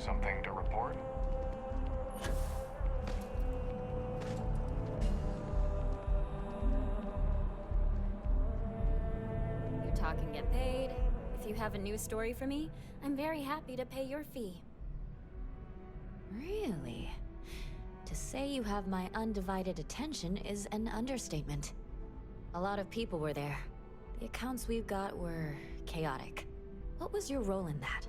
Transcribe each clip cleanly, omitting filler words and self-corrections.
Something to report? You talk and get paid. If you have a news story for me, I'm very happy to pay your fee. Really? To say you have my undivided attention is an understatement. A lot of people were there. The accounts we've got were chaotic. What was your role in that?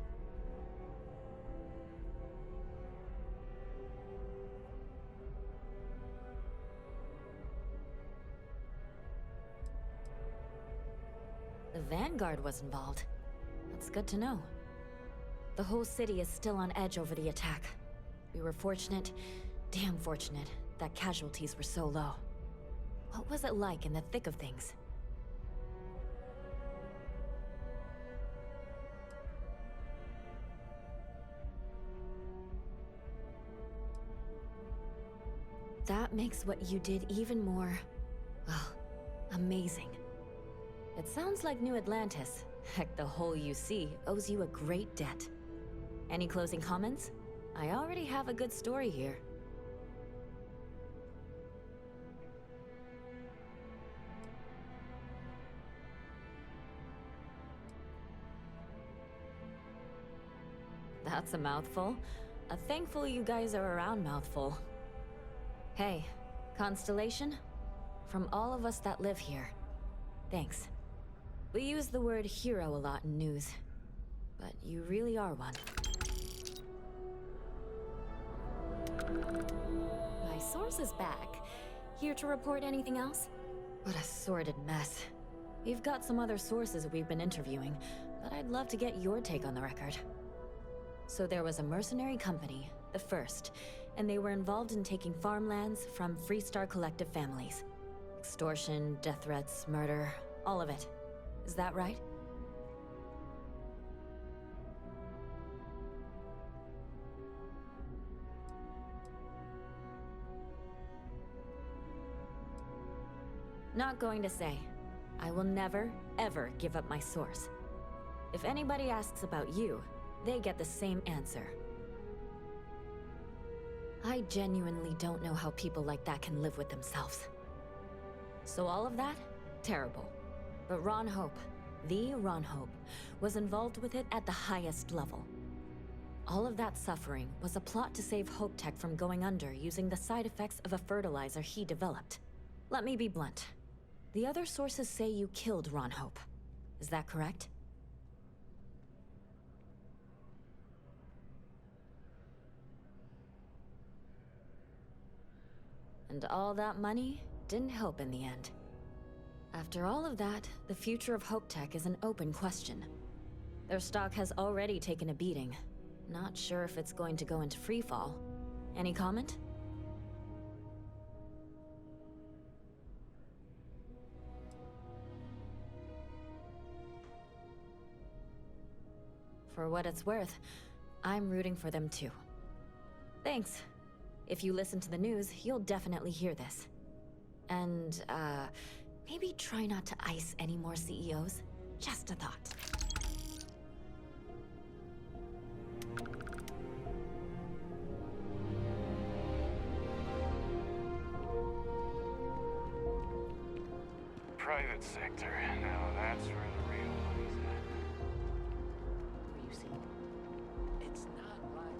The Vanguard was involved. That's good to know. The whole city is still on edge over the attack. We were fortunate, damn fortunate, that casualties were so low. What was it like in the thick of things? That makes what you did even more, well, amazing. It sounds like New Atlantis, heck, the whole UC, owes you a great debt. Any closing comments? I already have a good story here. That's a mouthful. A thankful you guys are around mouthful. Hey, Constellation? From all of us that live here, thanks. We use the word hero a lot in news, but you really are one. My source is back. Here to report anything else? What a sordid mess. We've got some other sources we've been interviewing, but I'd love to get your take on the record. So there was a mercenary company, the First, and they were involved in taking farmlands from Freestar Collective families. Extortion, death threats, murder, all of it. Is that right? Not going to say. I will never, ever give up my source. If anybody asks about you, they get the same answer. I genuinely don't know how people like that can live with themselves. So all of that? Terrible. But Ron Hope, the Ron Hope, was involved with it at the highest level. All of that suffering was a plot to save Hope Tech from going under using the side effects of a fertilizer he developed. Let me be blunt. The other sources say you killed Ron Hope. Is that correct? And all that money didn't help in the end. After all of that, the future of Hope Tech is an open question. Their stock has already taken a beating. Not sure if it's going to go into freefall. Any comment? For what it's worth, I'm rooting for them too. Thanks. If you listen to the news, you'll definitely hear this. And, maybe try not to ice any more CEOs. Just a thought. Private sector. Now that's where the real money's at. You see, it's not like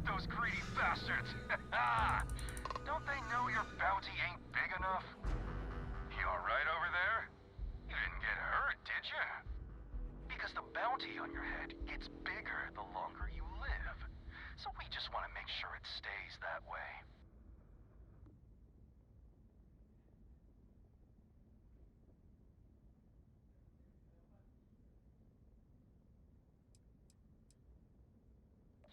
those greedy bastards! Don't they know your bounty ain't big enough? You alright over there? You didn't get hurt, did you? Because the bounty on your head gets bigger the longer you live. So we just want to make sure it stays that way.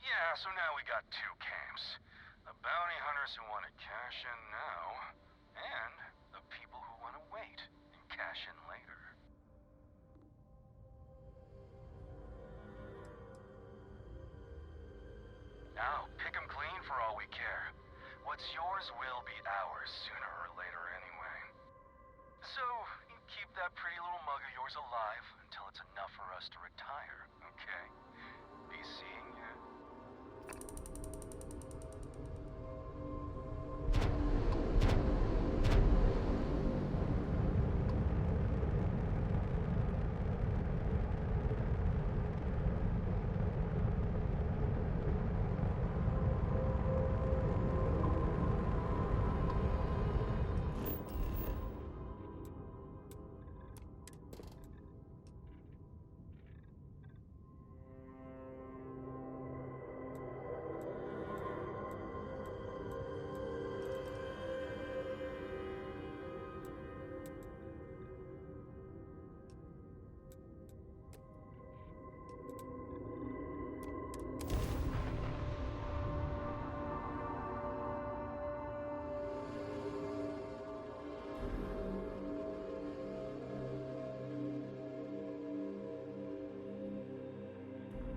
Yeah, so now we got two camps. The bounty hunters who want to cash in now, and the people who want to wait and cash in later. Now, pick 'em clean for all we care. What's yours will be ours sooner or later anyway. So, you keep that pretty little mug of yours alive until it's enough for us to retire, okay? Be seeing you.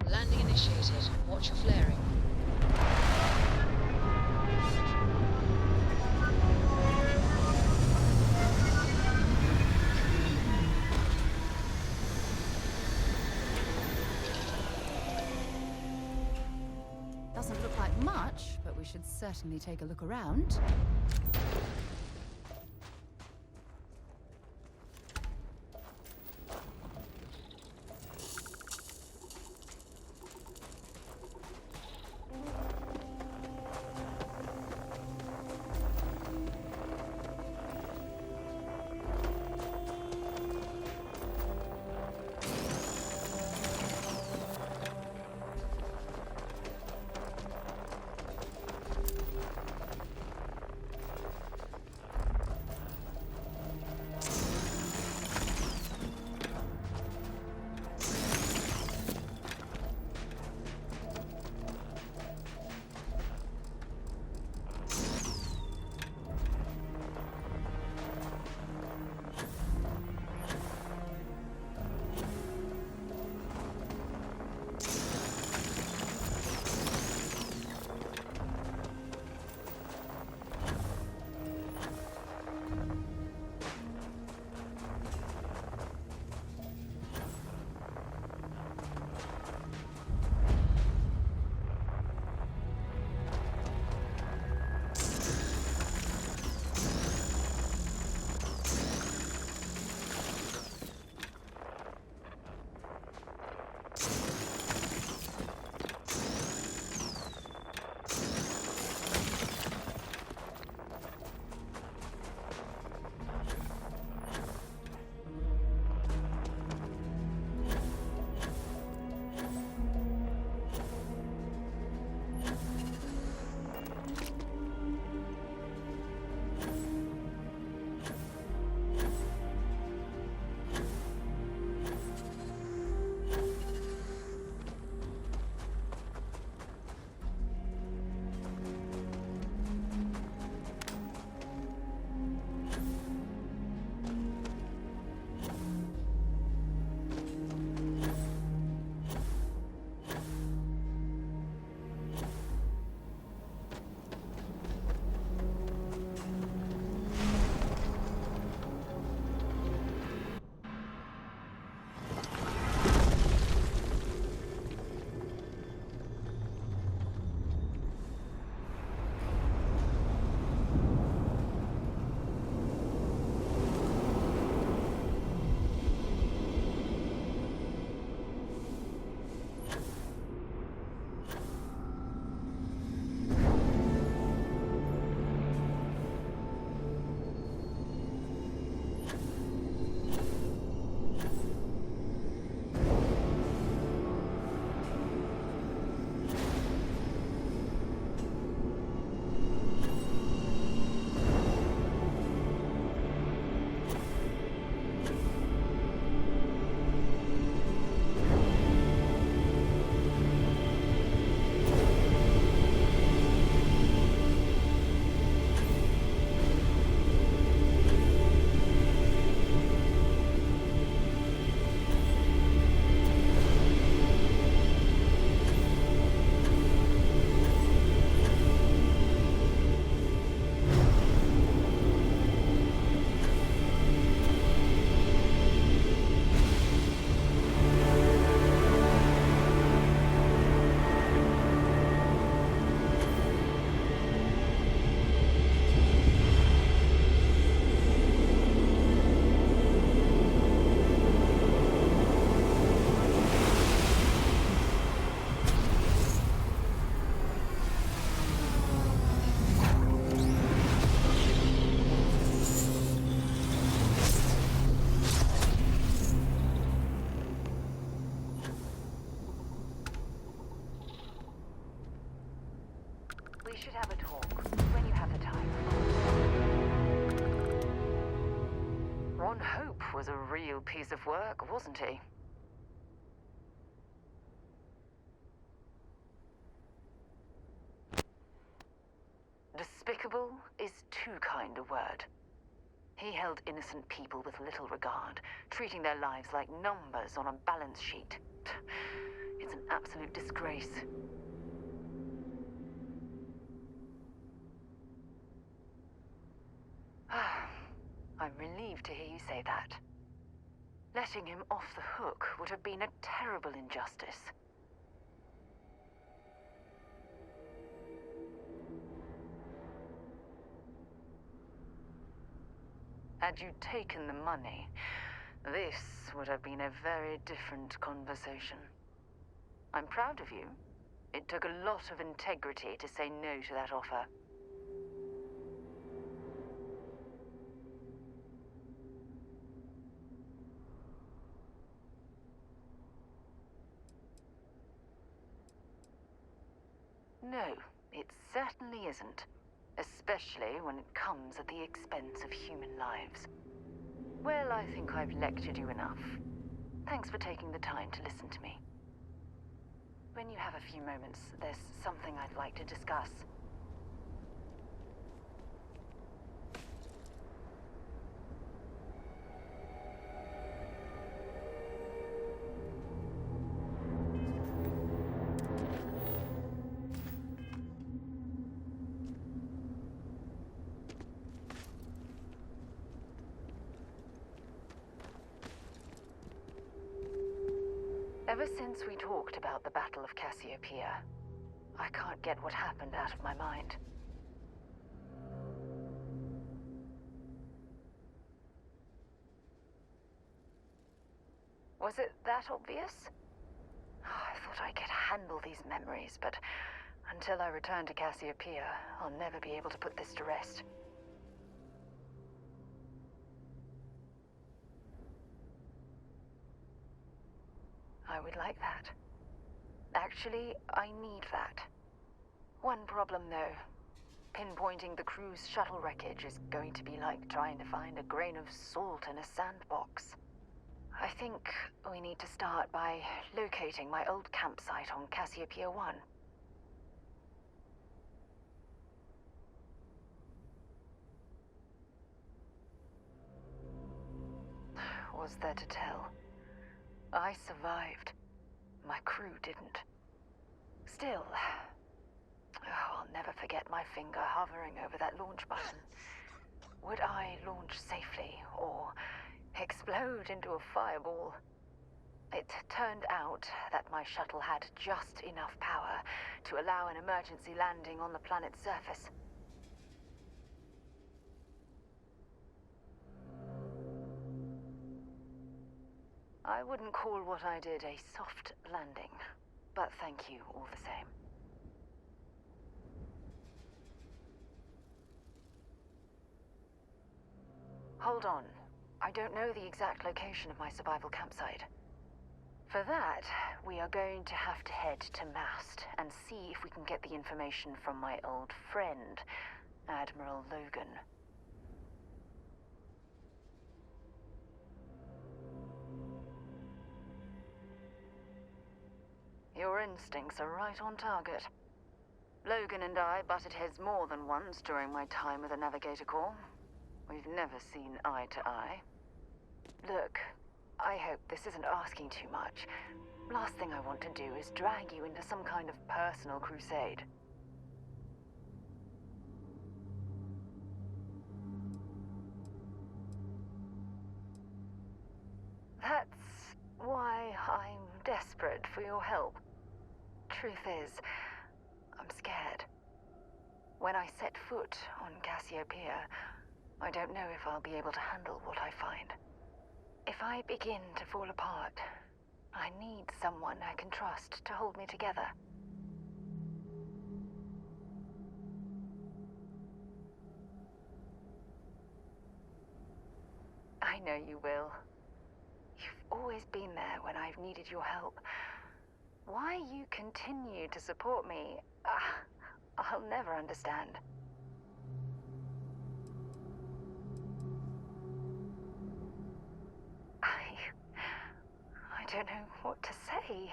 Landing initiated. Watch your flaring. Doesn't look like much, but we should certainly take a look around. We should have a talk when you have the time. Ron Hope was a real piece of work, wasn't he? Despicable is too kind a word. He held innocent people with little regard, treating their lives like numbers on a balance sheet. It's an absolute disgrace. I'm relieved to hear you say that. Letting him off the hook would have been a terrible injustice. Had you taken the money, this would have been a very different conversation. I'm proud of you. It took a lot of integrity to say no to that offer. No, it certainly isn't. Especially when it comes at the expense of human lives. Well, I think I've lectured you enough. Thanks for taking the time to listen to me. When you have a few moments, there's something I'd like to discuss. Ever since we talked about the Battle of Cassiopeia, I can't get what happened out of my mind. Was it that obvious? Oh, I thought I could handle these memories, but until I return to Cassiopeia, I'll never be able to put this to rest. I would like that. Actually, I need that. One problem, though. Pinpointing the crew's shuttle wreckage is going to be like trying to find a grain of salt in a sandbox. I think we need to start by locating my old campsite on Cassiopeia 1. Was there to tell? I survived. My crew didn't. Still, I'll never forget my finger hovering over that launch button. Would I launch safely, or explode into a fireball? It turned out that my shuttle had just enough power to allow an emergency landing on the planet's surface. I wouldn't call what I did a soft landing, but thank you all the same. Hold on. I don't know the exact location of my survival campsite. For that, we are going to have to head to Mast and see if we can get the information from my old friend, Admiral Logan. Your instincts are right on target. Logan and I butted heads more than once during my time with the Navigator Corps. We've never seen eye to eye. Look, I hope this isn't asking too much. Last thing I want to do is drag you into some kind of personal crusade. That's why I'm desperate for your help. Truth is, I'm scared. When I set foot on Cassiopeia, I don't know if I'll be able to handle what I find. If I begin to fall apart, I need someone I can trust to hold me together. I know you will. You've always been there when I've needed your help. Why you continue to support me, I'll never understand. I don't know what to say.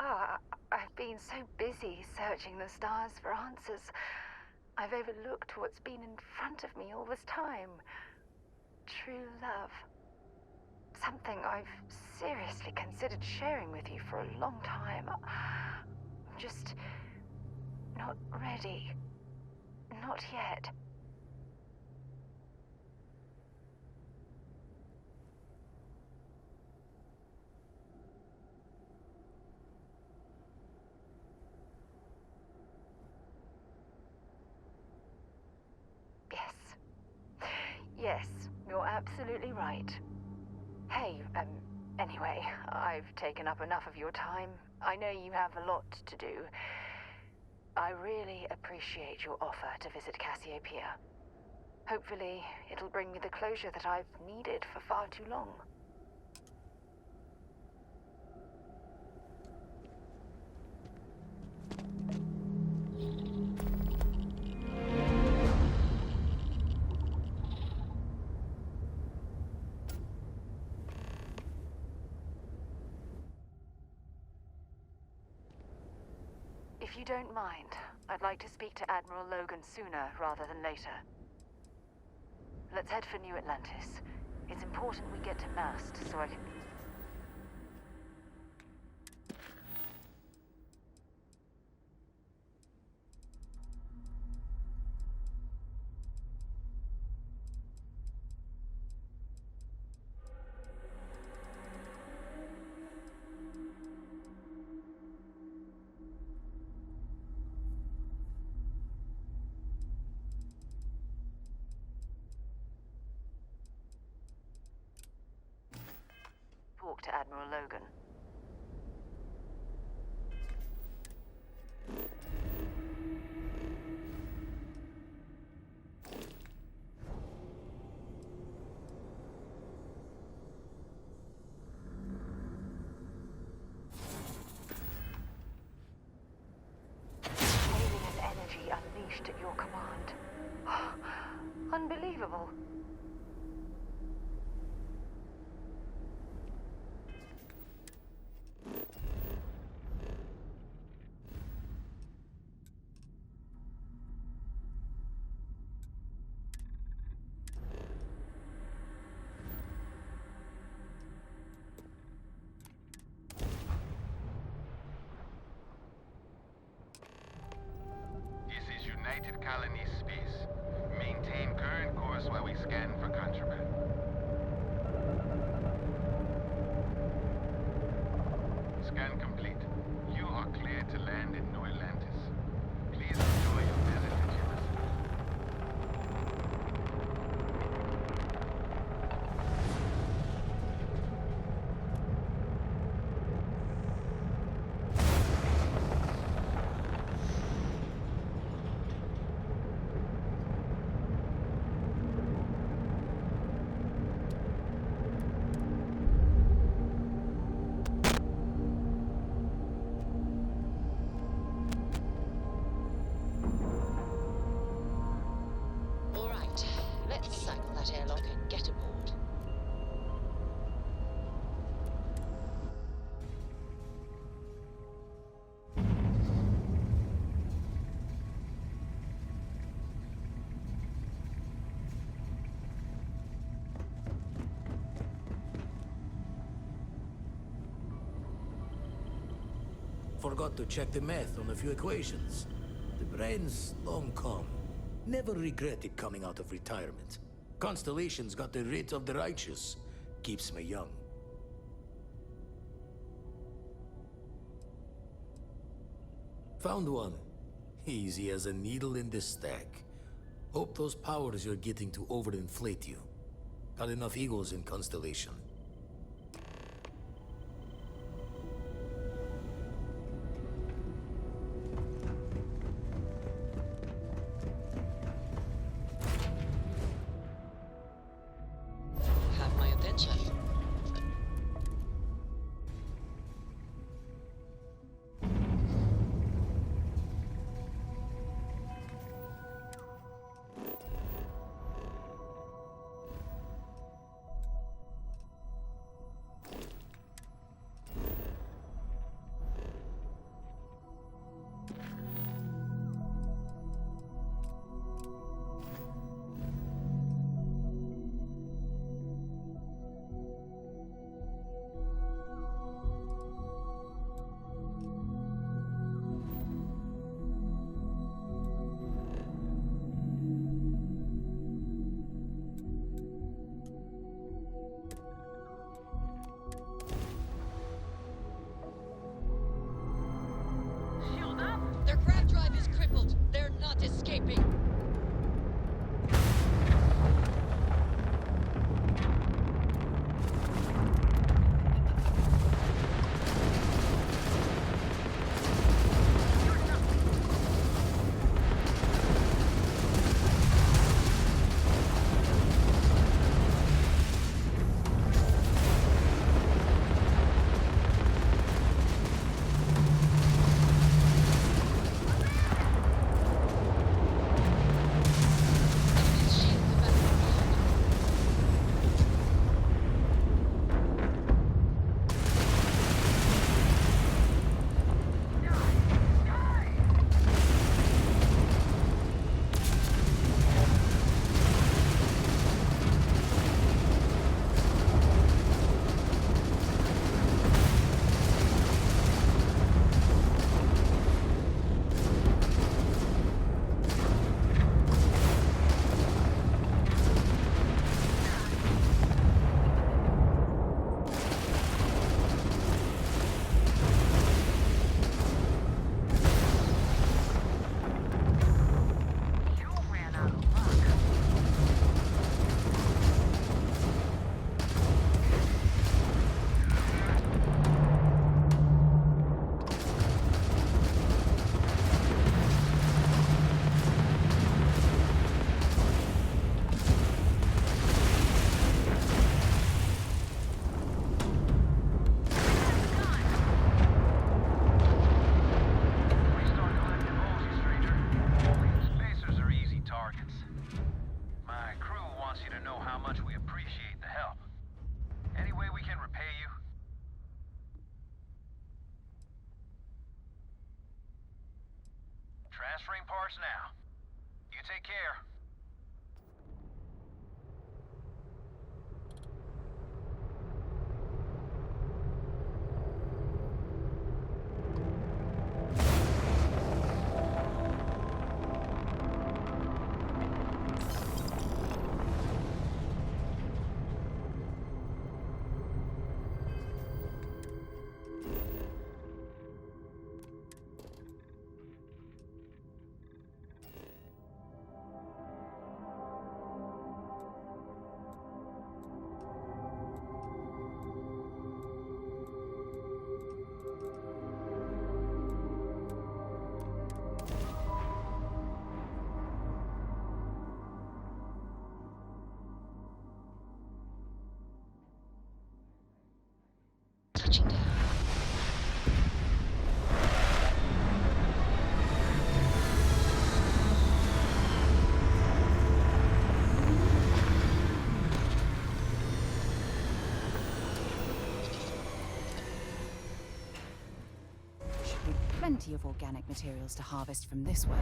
I've been so busy searching the stars for answers. I've overlooked what's been in front of me all this time. True love. Something I've seriously considered sharing with you for a long time. I'm just not ready. Not yet. Yes, you're absolutely right. Hey, anyway, I've taken up enough of your time. I know you have a lot to do. I really appreciate your offer to visit Cassiopeia. Hopefully, it'll bring me the closure that I've needed for far too long. If you don't mind, I'd like to speak to Admiral Logan sooner rather than later. Let's head for New Atlantis. It's important we get to Mast so I can... talk to Admiral Logan. Alien energy unleashed at your command. Unbelievable. United Colony Space. Maintain current course while we scan for contraband. Scan complete. You are cleared to land in New Atlantis. Please enjoy your visit to Jemison. Airlock and get aboard. Forgot to check the math on a few equations. The brain's long gone. Never regretted coming out of retirement. Constellation's got the writ of the righteous. Keeps me young. Found one. Easy as a needle in the stack. Hope those powers you're getting to overinflate you. Got enough egos in Constellation. Have my attention. Transferring parts now. You take care. Touching down. Should be plenty of organic materials to harvest from this world.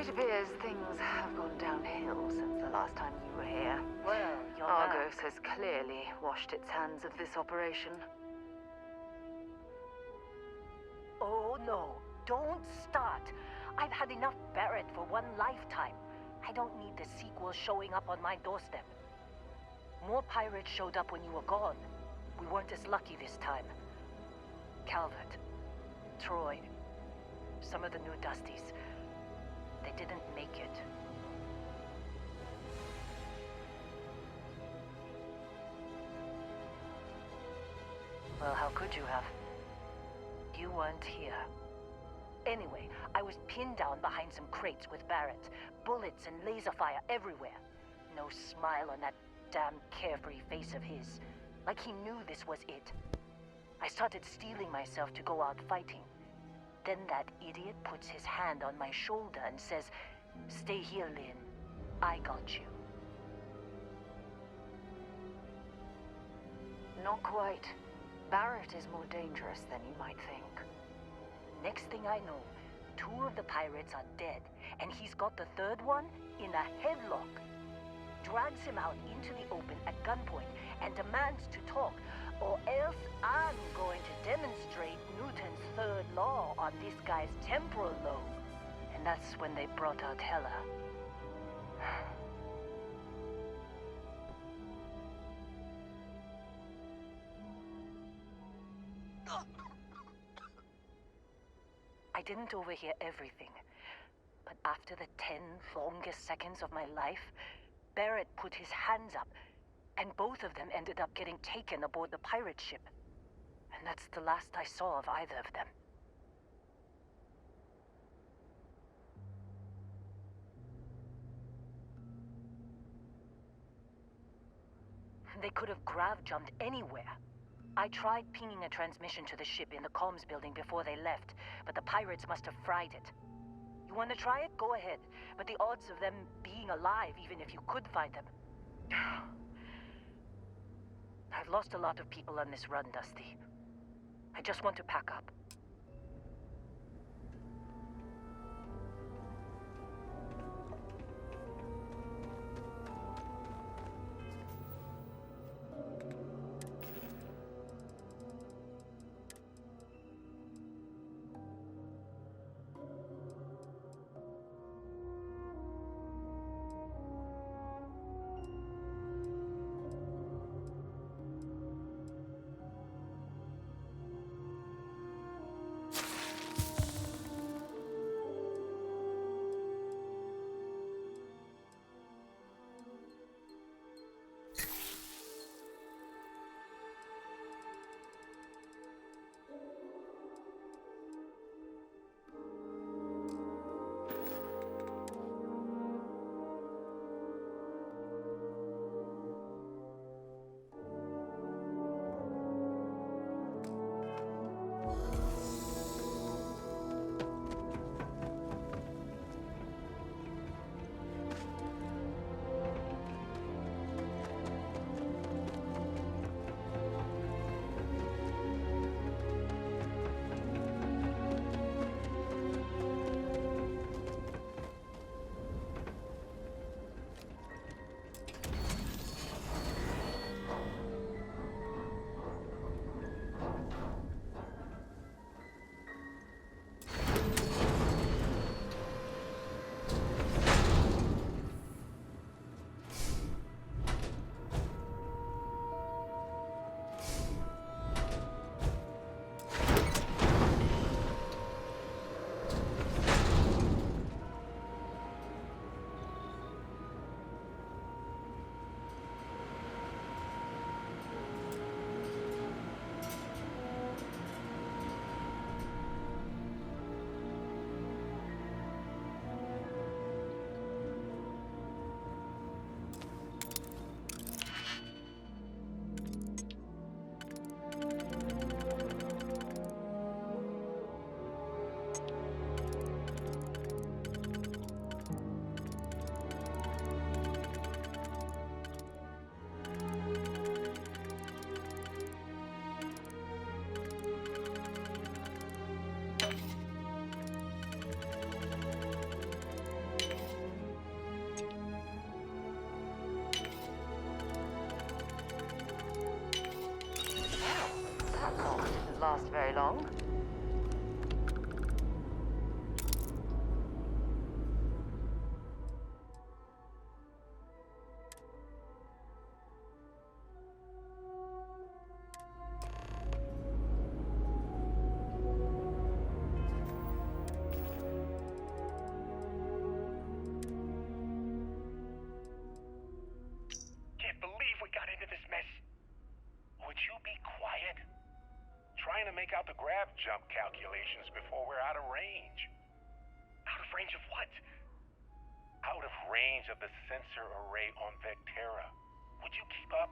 It appears things have gone downhill since the last time you were here. Well, you're Argos back. has clearly washed its hands of this operation. Oh no, don't start. I've had enough Barrett for one lifetime. I don't need the sequel showing up on my doorstep. More pirates showed up when you were gone. We weren't as lucky this time. Calvert, Troy, some of the new Dusties. They didn't make it. Well, how could you have? You weren't here. Anyway, I was pinned down behind some crates with Barrett. Bullets and laser fire everywhere. No smile on that damn carefree face of his. Like he knew this was it. I started steeling myself to go out fighting. Then that idiot puts his hand on my shoulder and says, "Stay here, Lynn. I got you." Not quite. Barrett is more dangerous than you might think. Next thing I know, 2 of the pirates are dead, and he's got the 3rd one in a headlock. Drags him out into the open at gunpoint and demands to talk, or else I'm going to demonstrate Newton's 3rd law on this guy's temporal lobe. And that's when they brought out Hela. I didn't overhear everything, but after the 10 longest seconds of my life, Barrett put his hands up, and both of them ended up getting taken aboard the pirate ship. And that's the last I saw of either of them. They could have grav-jumped anywhere. I tried pinging a transmission to the ship in the comms building before they left, but the pirates must have fried it. You want to try it? Go ahead. But the odds of them being alive, even if you could find them... I've lost a lot of people on this run, Dusty. I just want to pack up. grav jump calculations before we're out of range. Out of range of what? Out of range of the sensor array on Vectera. Would you keep up?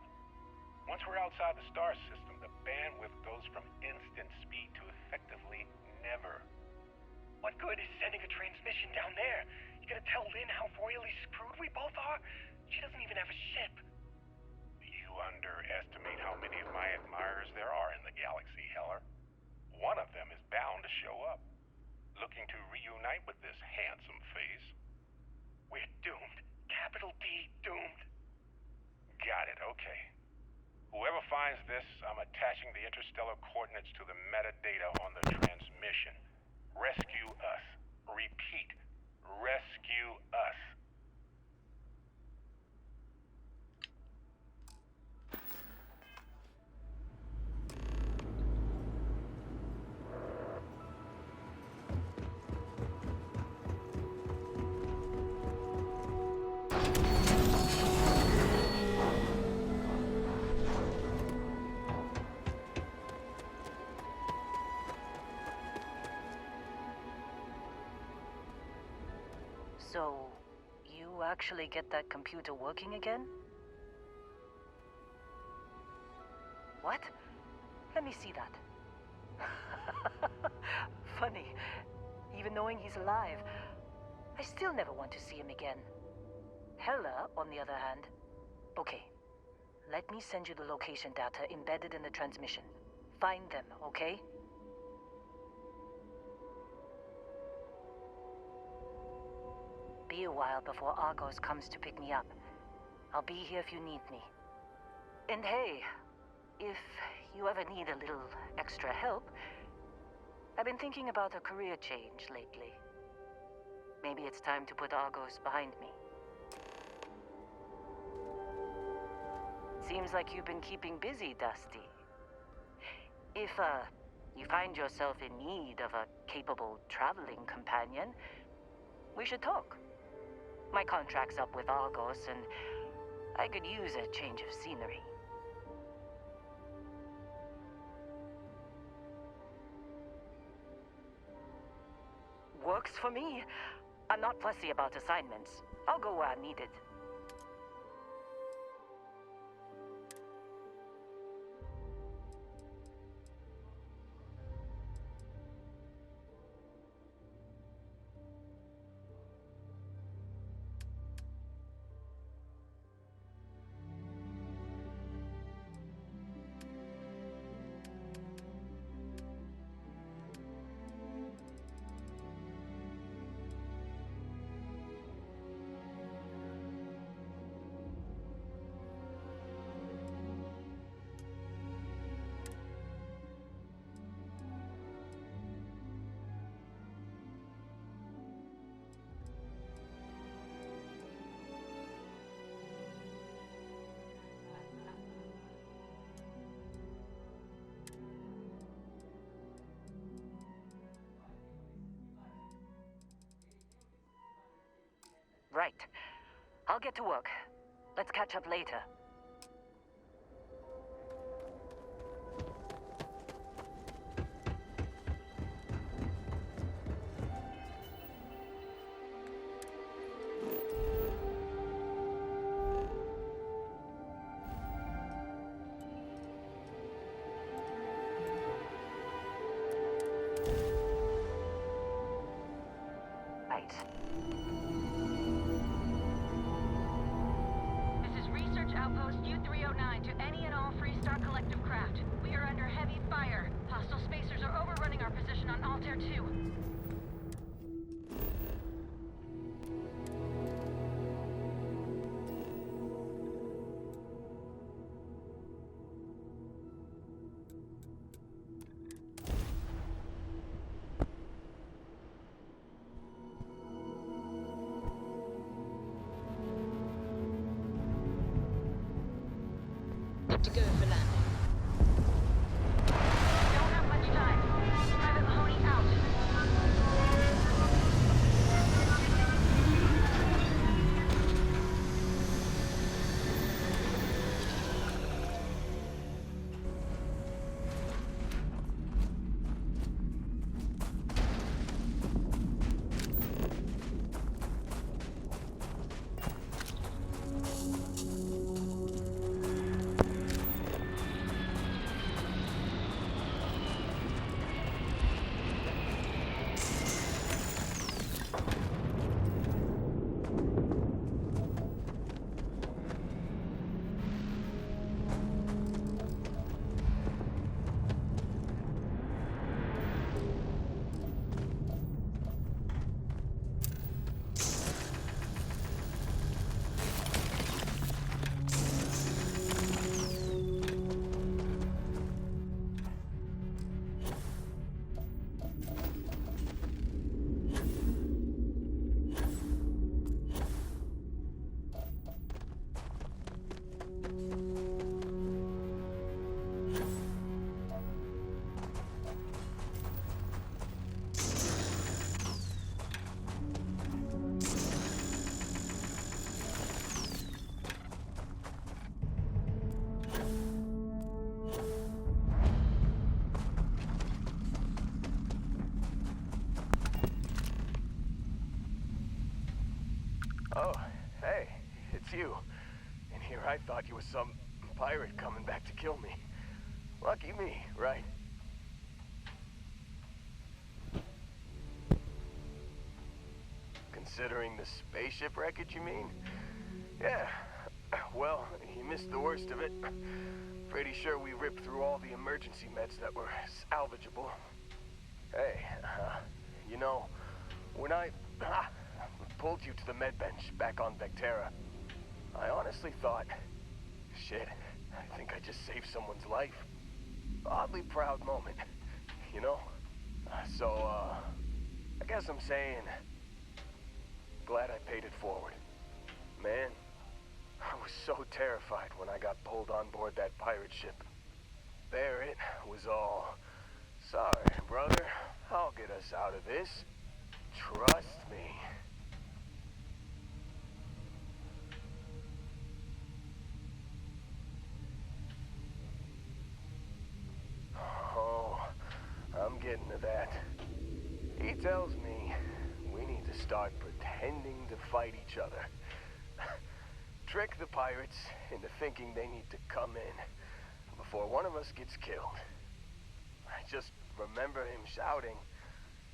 Once we're outside the star system, the bandwidth goes from instant speed to effectively never. What good is sending a transmission down there? You gonna tell Lynn how royally screwed we both are? She doesn't even have a ship. You underestimate how many of my admirers there are in the galaxy, Heller. One of them is bound to show up, looking to reunite with this handsome face. We're doomed. Capital D doomed. Got it, okay. Whoever finds this, I'm attaching the interstellar coordinates to the metadata on the transmission. Rescue us. Repeat. Rescue us. So, you actually get that computer working again? What? Let me see that. Funny. Even knowing he's alive, I still never want to see him again. Hella, on the other hand. Okay. Let me send you the location data embedded in the transmission. Find them, okay? Be a while before Argos comes to pick me up. I'll be here if you need me. And hey, if you ever need a little extra help, I've been thinking about a career change lately. Maybe it's time to put Argos behind me. Seems like you've been keeping busy, Dusty. If, you find yourself in need of a capable traveling companion, we should talk. My contract's up with Argos, and I could use a change of scenery. Works for me. I'm not fussy about assignments. I'll go where I'm needed. Right. I'll get to work. Let's catch up later. Right. This is Research Outpost U-309 to any and all Freestar Collective craft. We are under heavy fire. Hostile spacers are overrunning our position on Altair 2. Good to go for landing. Don't have much time. Private Mahoney out. Oh, hey, it's you. And here I thought you was some pirate coming back to kill me. Lucky me, right? Considering the spaceship wreckage, you mean? Yeah. Well, you missed the worst of it. Pretty sure we ripped through all the emergency meds that were salvageable. Hey, you know, when I pulled you to the med bench back on Vectera, I honestly thought, shit, I think I just saved someone's life. Oddly proud moment, you know? So, I guess I'm saying, glad I paid it forward. Man, I was so terrified when I got pulled on board that pirate ship. Barrett was all, sorry, brother, I'll get us out of this. Trust me. Oh, I'm getting to that. He tells me we need to start pretending to fight each other. Trick the pirates into thinking they need to come in before one of us gets killed. I just remember him shouting,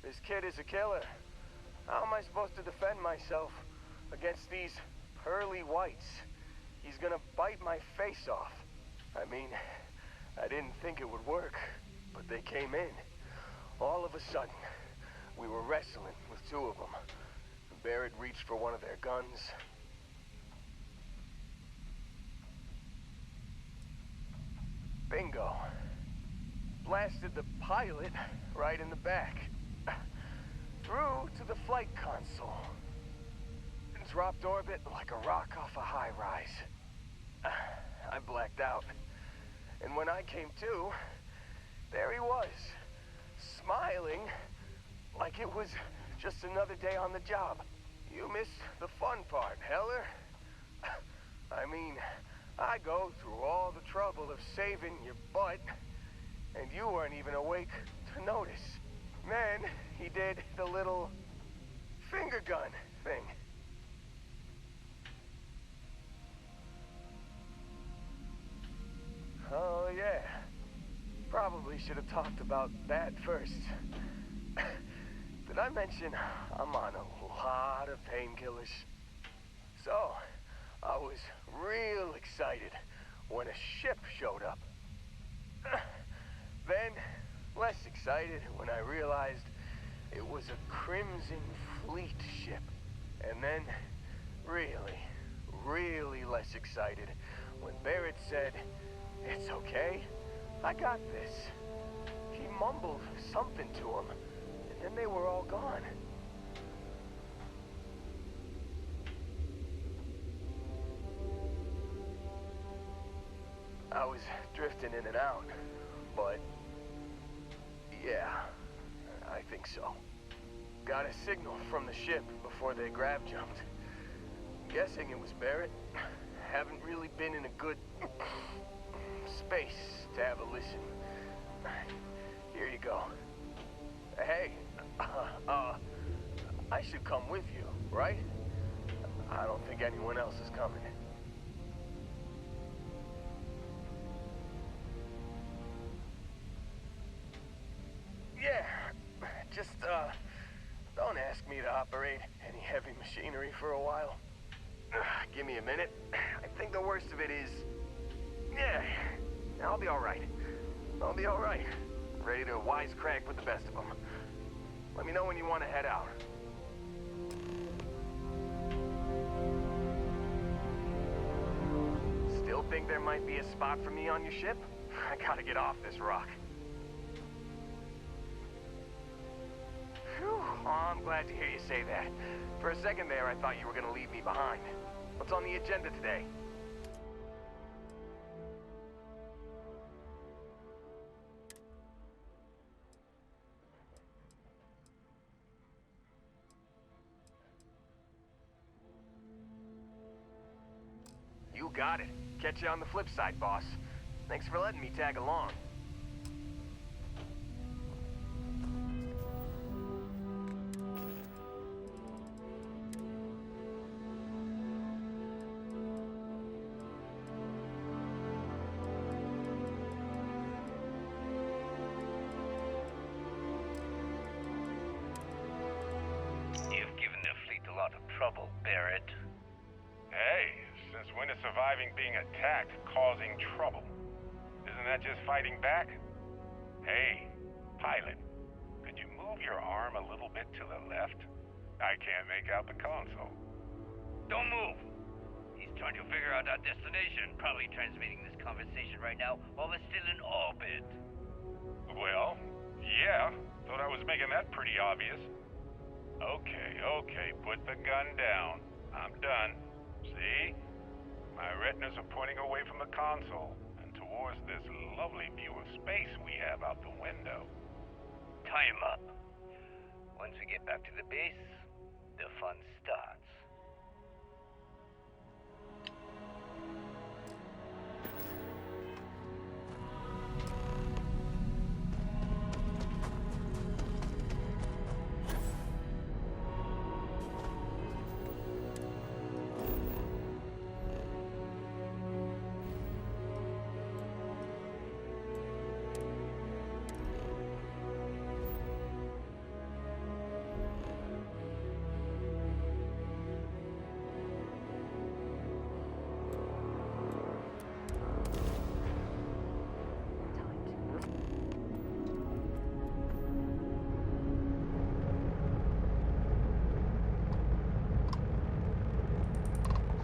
"This kid is a killer. How am I supposed to defend myself against these pearly whites? He's gonna bite my face off." I mean, I didn't think it would work, but they came in. All of a sudden, we were wrestling with two of them. Barrett reached for one of their guns. Bingo. Blasted the pilot right in the back. Through to the flight console. Dropped orbit like a rock off a high rise. I blacked out. And when I came to, there he was, smiling like it was just another day on the job. You missed the fun part, Heller. I mean, I go through all the trouble of saving your butt, and you weren't even awake to notice. Then he did the little finger gun thing. Oh, yeah. Probably should have talked about that first. Did I mention I'm on a lot of painkillers? So, I was real excited when a ship showed up. Then, less excited when I realized it was a Crimson Fleet ship. And then, really less excited when Barrett said, "It's okay, I got this." He mumbled something to him, and then they were all gone. I was drifting in and out, but yeah, I think so. Got a signal from the ship before they grav jumped. Guessing it was Barrett. Haven't really been in a good space to have a listen. Here you go. Hey, I should come with you, right? I don't think anyone else is coming. Yeah, just, don't ask me to operate any heavy machinery for a while. Give me a minute. I think the worst of it is... Yeah, I'll be alright. I'll be alright. Ready to wisecrack with the best of them. Let me know when you want to head out. Still think there might be a spot for me on your ship? I gotta get off this rock. Phew, oh, I'm glad to hear you say that. For a second there, I thought you were gonna leave me behind. What's on the agenda today? You got it. Catch you on the flip side, boss. Thanks for letting me tag along. trouble, Barrett? Hey, since when is surviving being attacked causing trouble? Isn't that just fighting back? Hey, pilot, could you move your arm a little bit to the left? I can't make out the console. Don't move! He's trying to figure out our destination, probably transmitting this conversation right now while we're still in orbit. Well, yeah, thought I was making that pretty obvious. Okay, put the gun down. I'm done. See? My retinas are pointing away from the console and towards this lovely view of space we have out the window. Time up. Once we get back to the base, the fun starts.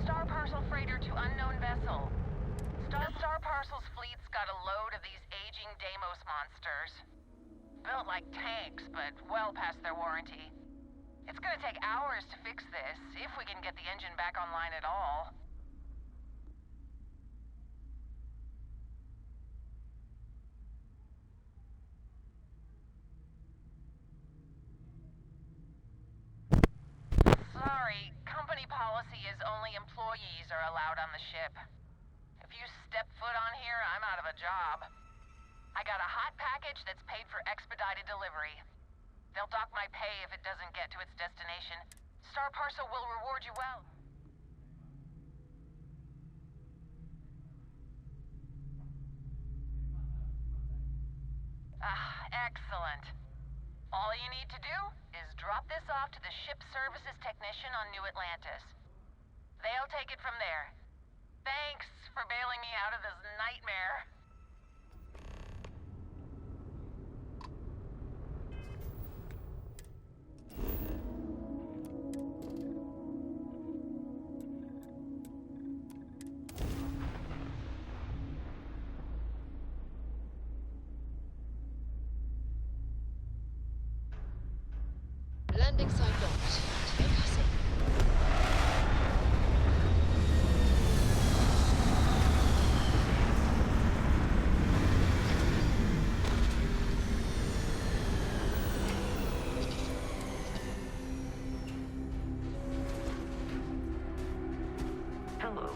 Star Parcel freighter to unknown vessel. Star Parcel's fleet's got a load of these aging Deimos monsters. Built like tanks, but well past their warranty. It's gonna take hours to fix this, if we can get the engine back online at all. Sorry, company policy is only employees are allowed on the ship. If you step foot on here, I'm out of a job. I got a hot package that's paid for expedited delivery. They'll dock my pay if it doesn't get to its destination. Star Parcel will reward you well. Excellent. All you need to do is drop this off to the ship services technician on New Atlantis. They'll take it from there. Thanks for bailing me out of this nightmare. Landing site locked. Take us in. Hello.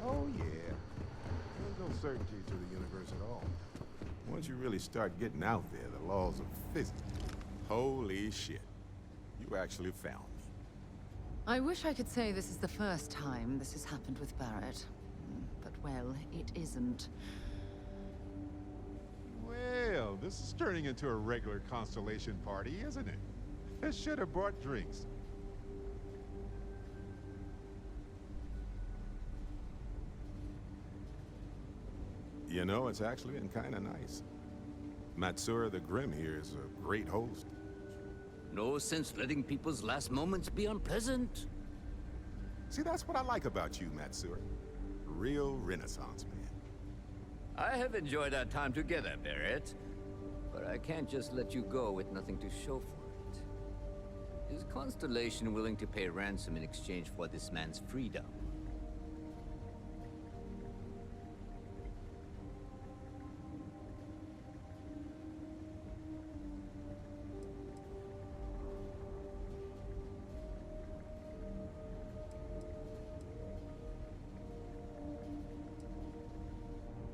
Oh, yeah. There's no certainty to the universe at all. Once you really start getting out there, the laws of physics. Holy shit. You actually found me. I wish I could say this is the first time this has happened with Barrett. But, well, it isn't. Well, this is turning into a regular Constellation party, isn't it? I should have brought drinks. You know, it's actually been kind of nice. Matsura the Grim here is a great host. No sense letting people's last moments be unpleasant. See, that's what I like about you, Matsura. Real Renaissance man. I have enjoyed our time together, Barrett. But I can't just let you go with nothing to show for it. Is Constellation willing to pay ransom in exchange for this man's freedom?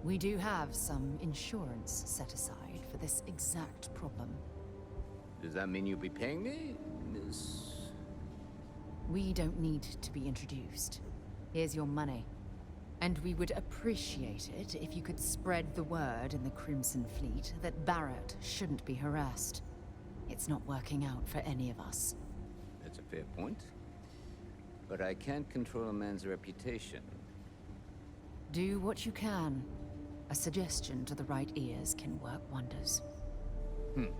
We do have some insurance set aside for this exact problem. Does that mean you'll be paying me, Miss... We don't need to be introduced. Here's your money. And we would appreciate it if you could spread the word in the Crimson Fleet that Barrett shouldn't be harassed. It's not working out for any of us. That's a fair point. But I can't control a man's reputation. Do what you can. A suggestion to the right ears can work wonders. Very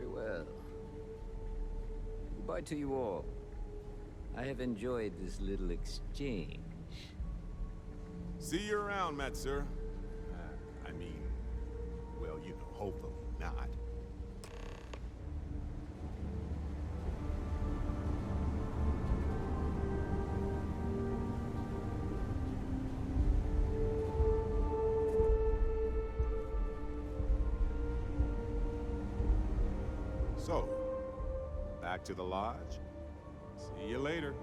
well. Goodbye to you all. I have enjoyed this little exchange. See you around, Matt, sir. I mean, well, you know, hopefully not. So, back to the lodge. See you later.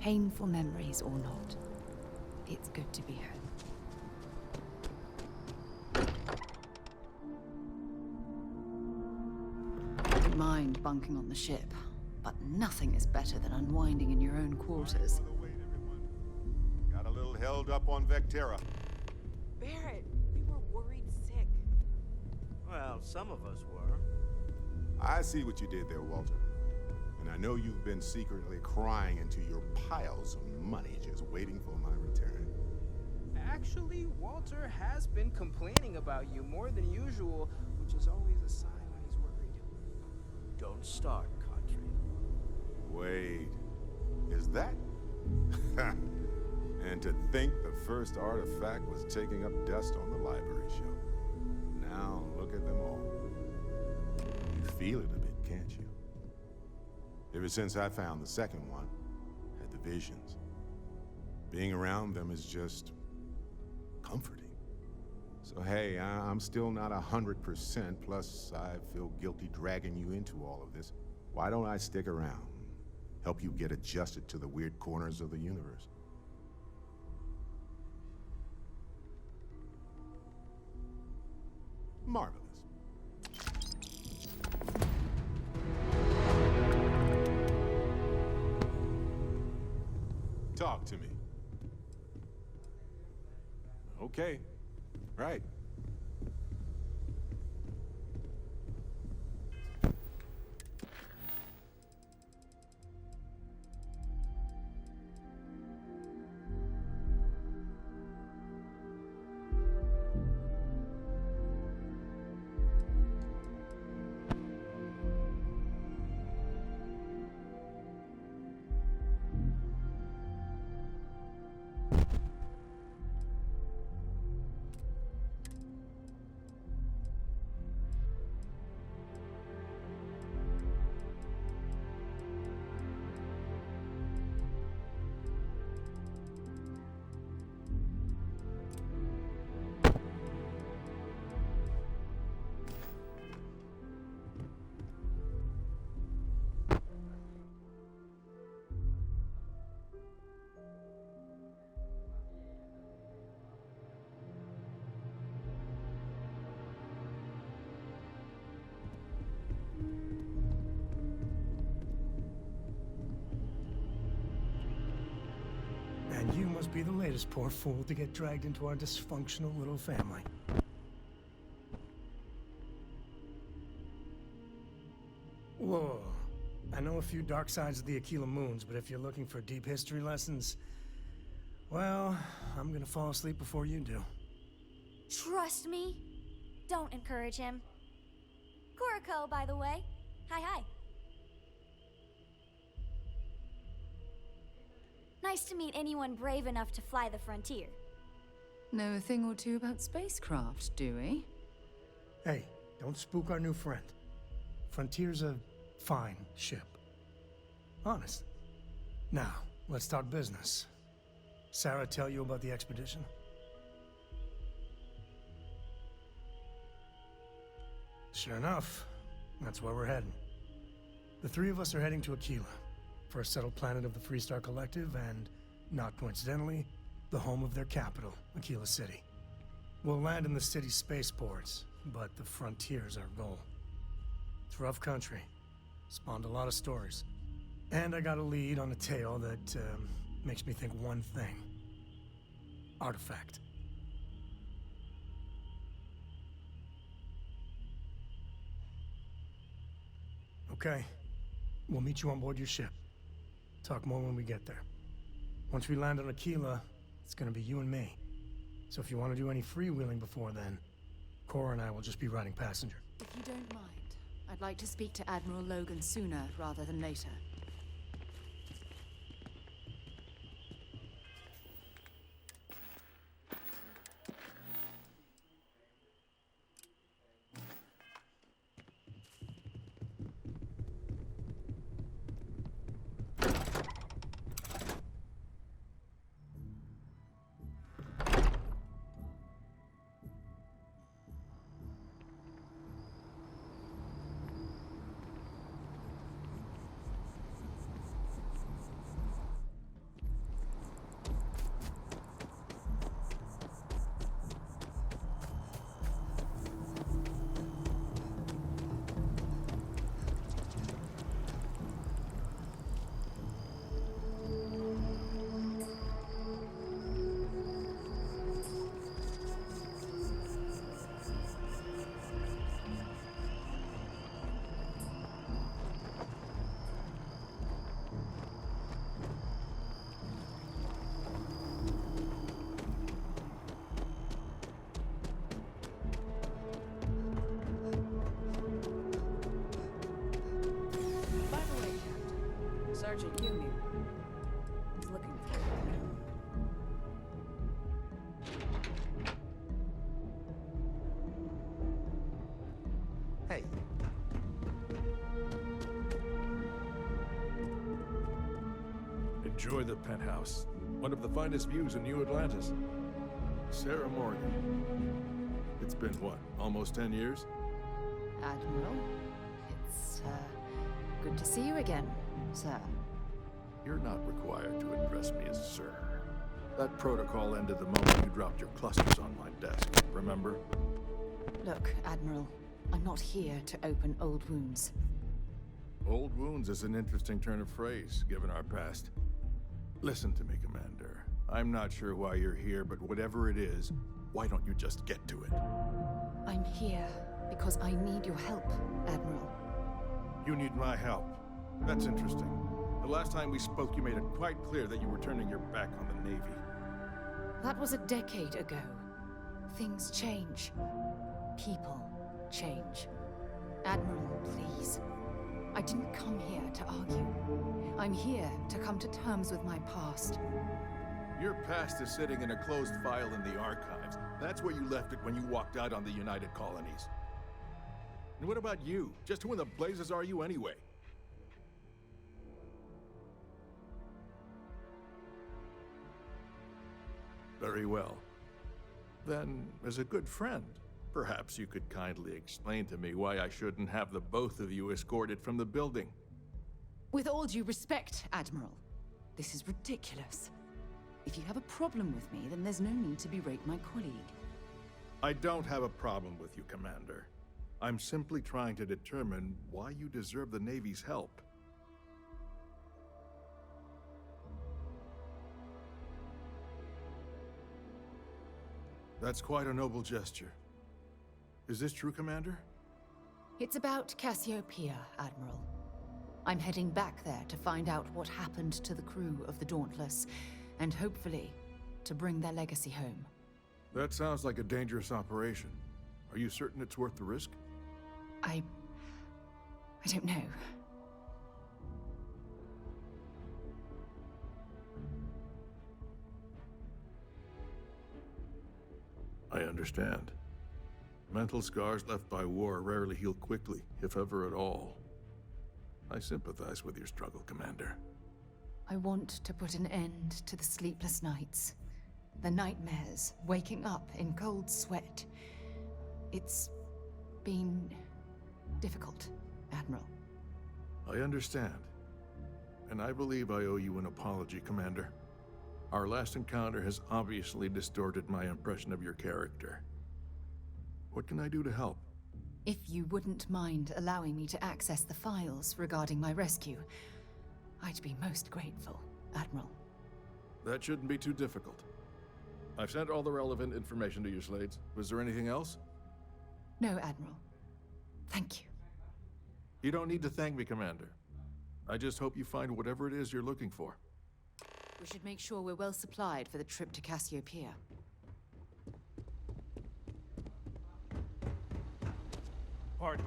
Painful memories or not, it's good to be home. I don't mind bunking on the ship, but nothing is better than unwinding in your own quarters. Got a little held up on Vectera. Barrett, we were worried sick. Well, some of us were. I see what you did there, Walter. And I know you've been secretly crying into your piles of money just waiting for my return. Actually, Walter has been complaining about you more than usual, which is always a sign when he's worried. Don't start, Country. Wait, is that? And to think the first artifact was taking up dust on the library shelf. Now look at them all. You feel it a bit, can't you? Ever since I found the second one, had the visions. Being around them is just comforting. So hey, I'm still not 100%, plus I feel guilty dragging you into all of this. Why don't I stick around? Help you get adjusted to the weird corners of the universe. Marvelous. Talk to me. Okay. Right. And you must be the latest poor fool to get dragged into our dysfunctional little family. Whoa. I know a few dark sides of the Aquila Moons, but if you're looking for deep history lessons, well, I'm gonna fall asleep before you do. Trust me. Don't encourage him. Kuriko, by the way. Hi. Nice to meet anyone brave enough to fly the frontier. Know a thing or two about spacecraft, do we? Hey, don't spook our new friend. Frontier's a fine ship. Honest. Now, let's talk business. Sarah tell you about the expedition? Sure enough, that's where we're heading. The three of us are heading to Aquila, first settled planet of the Freestar Collective, and, not coincidentally, the home of their capital, Aquila City. We'll land in the city's spaceports, but the frontier's our goal. It's rough country. Spawned a lot of stories. And I got a lead on a tale that makes me think one thing. Artifact. Okay. We'll meet you on board your ship. Talk more when we get there. Once we land on Aquila, it's gonna be you and me. So if you want to do any freewheeling before then, Cora and I will just be riding passenger. If you don't mind, I'd like to speak to Admiral Logan sooner rather than later. Sergeant Yumi is looking for you. Hey. Enjoy the penthouse. One of the finest views in New Atlantis. Sarah Morgan. It's been what, almost 10 years? Admiral, it's, good to see you again, sir. You're not required to address me as sir. That protocol ended the moment you dropped your clusters on my desk, remember? Look, Admiral, I'm not here to open old wounds. Old wounds is an interesting turn of phrase, given our past. Listen to me, Commander. I'm not sure why you're here, but whatever it is, why don't you just get to it? I'm here because I need your help, Admiral. You need my help. That's interesting. The last time we spoke, you made it quite clear that you were turning your back on the Navy. That was a decade ago. Things change. People change. Admiral, please. I didn't come here to argue. I'm here to come to terms with my past. Your past is sitting in a closed file in the archives. That's where you left it when you walked out on the United Colonies. And what about you? Just who in the blazes are you anyway? Very well. Then, as a good friend, perhaps you could kindly explain to me why I shouldn't have the both of you escorted from the building. With all due respect, Admiral, this is ridiculous. If you have a problem with me, then there's no need to berate my colleague. I don't have a problem with you, Commander. I'm simply trying to determine why you deserve the Navy's help. That's quite a noble gesture. Is this true, Commander? It's about Cassiopeia, Admiral. I'm heading back there to find out what happened to the crew of the Dauntless, and hopefully, to bring their legacy home. That sounds like a dangerous operation. Are you certain it's worth the risk? I don't know. I understand. Mental scars left by war rarely heal quickly, if ever at all. I sympathize with your struggle, Commander. I want to put an end to the sleepless nights, the nightmares, waking up in cold sweat. It's been difficult, Admiral. I understand. And I believe I owe you an apology, Commander. Our last encounter has obviously distorted my impression of your character. What can I do to help? If you wouldn't mind allowing me to access the files regarding my rescue, I'd be most grateful, Admiral. That shouldn't be too difficult. I've sent all the relevant information to you, Slades. Was there anything else? No, Admiral. Thank you. You don't need to thank me, Commander. I just hope you find whatever it is you're looking for. We should make sure we're well supplied for the trip to Cassiopeia. Pardon.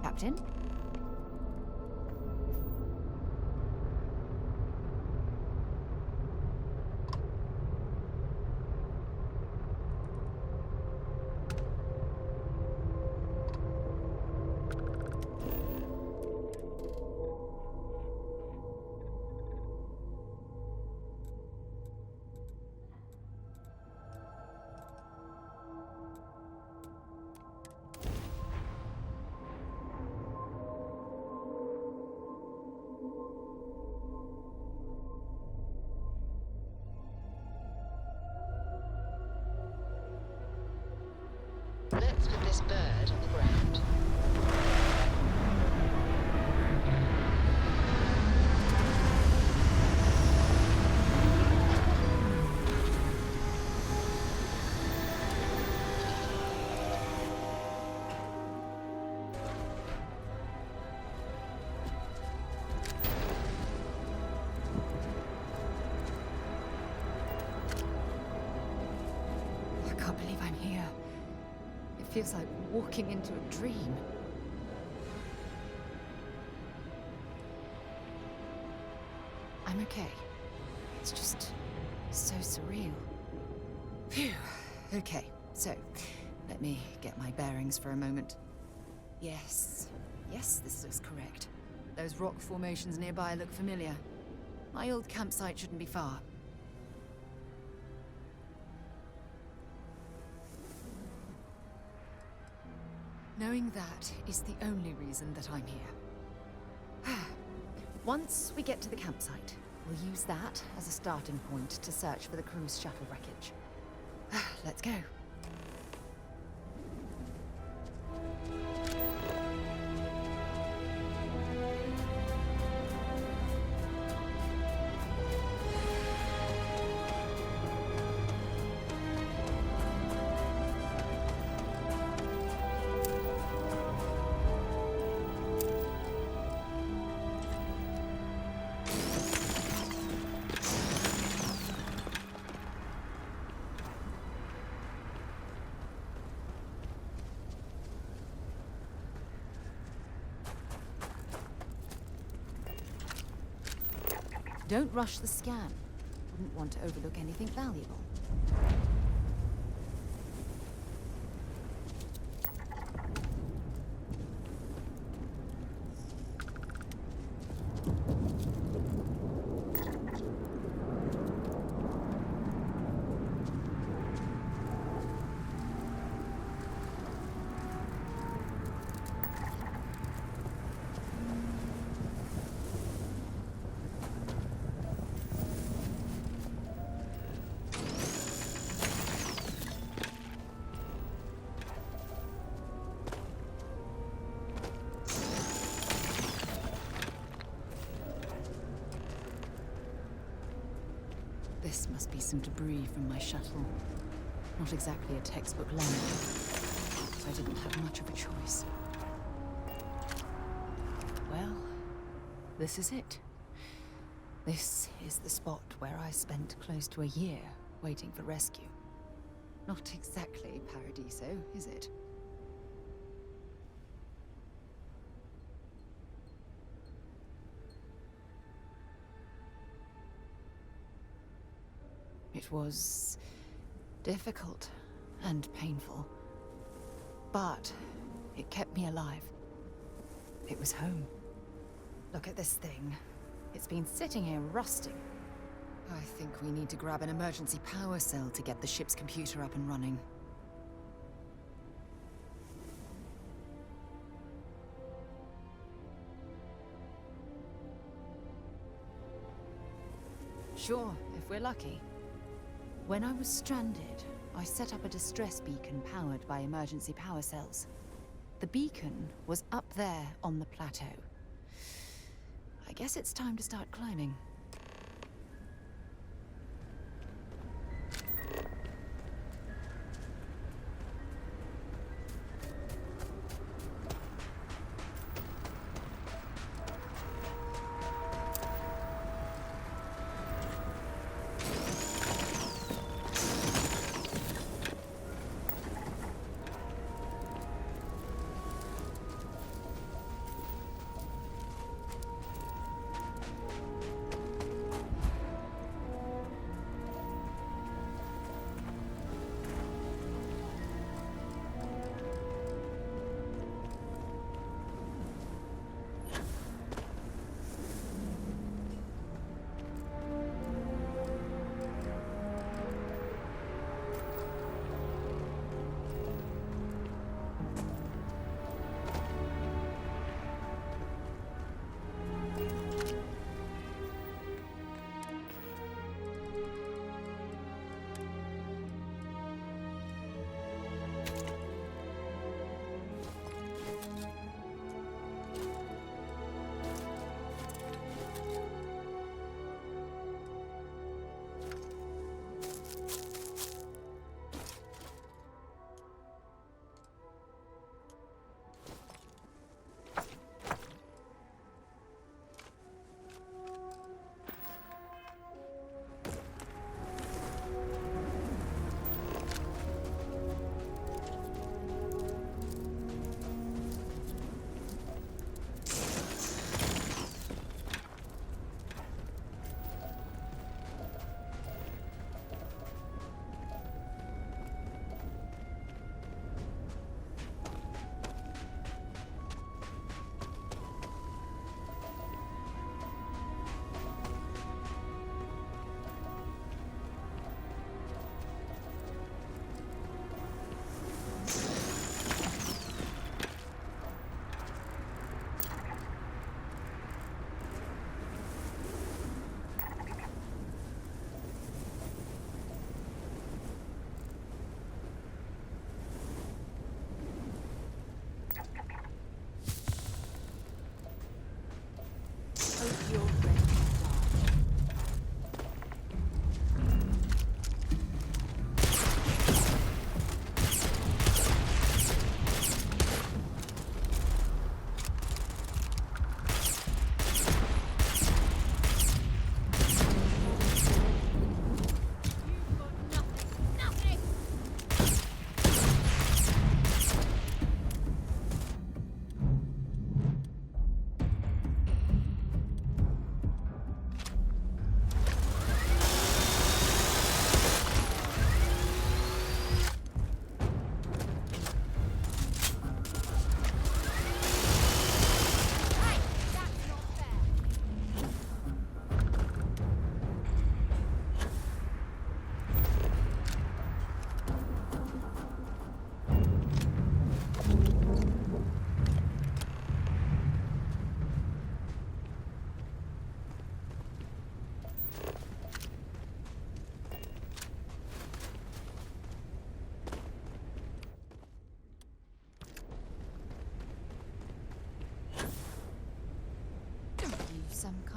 Captain? Let's put this bird on the ground. I can't believe I'm here. It feels like walking into a dream. I'm okay. It's just so surreal. Phew. Okay, so let me get my bearings for a moment. Yes, this looks correct. Those rock formations nearby look familiar. My old campsite shouldn't be far. Knowing that is the only reason that I'm here. Once we get to the campsite, we'll use that as a starting point to search for the cruise shuttle wreckage. Let's go. Don't rush the scan. Wouldn't want to overlook anything valuable. This must be some debris from my shuttle. Not exactly a textbook landing, so I didn't have much of a choice. Well, this is it. This is the spot where I spent close to a year waiting for rescue. Not exactly Paradiso, is it? It was difficult and painful, but it kept me alive. It was home. Look at this thing. It's been sitting here rusting. I think we need to grab an emergency power cell to get the ship's computer up and running. Sure, if we're lucky. When I was stranded, I set up a distress beacon powered by emergency power cells. The beacon was up there on the plateau. I guess it's time to start climbing.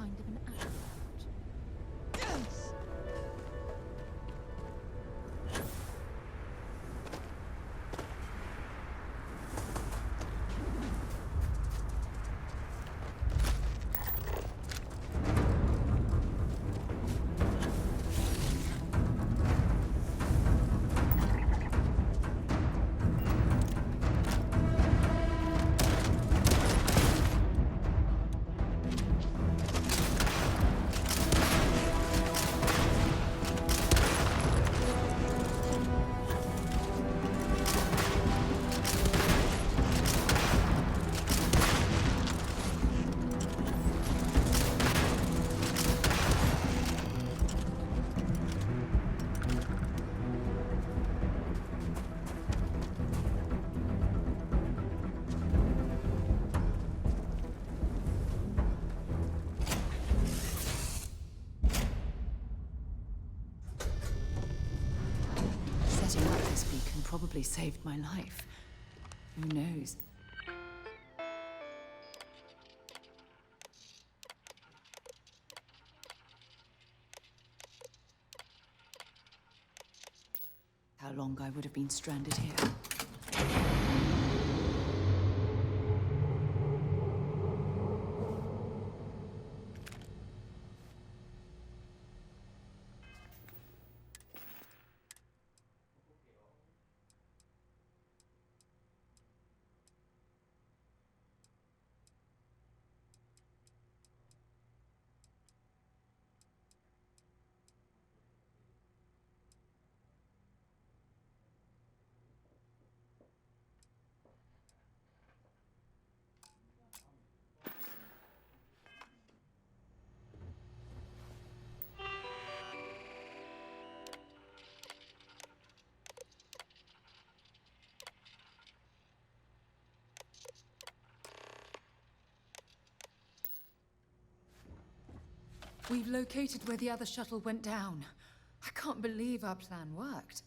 kind of an acrobat. Setting up this beacon probably saved my life. Who knows? How long I would have been stranded here. We've located where the other shuttle went down. I can't believe our plan worked.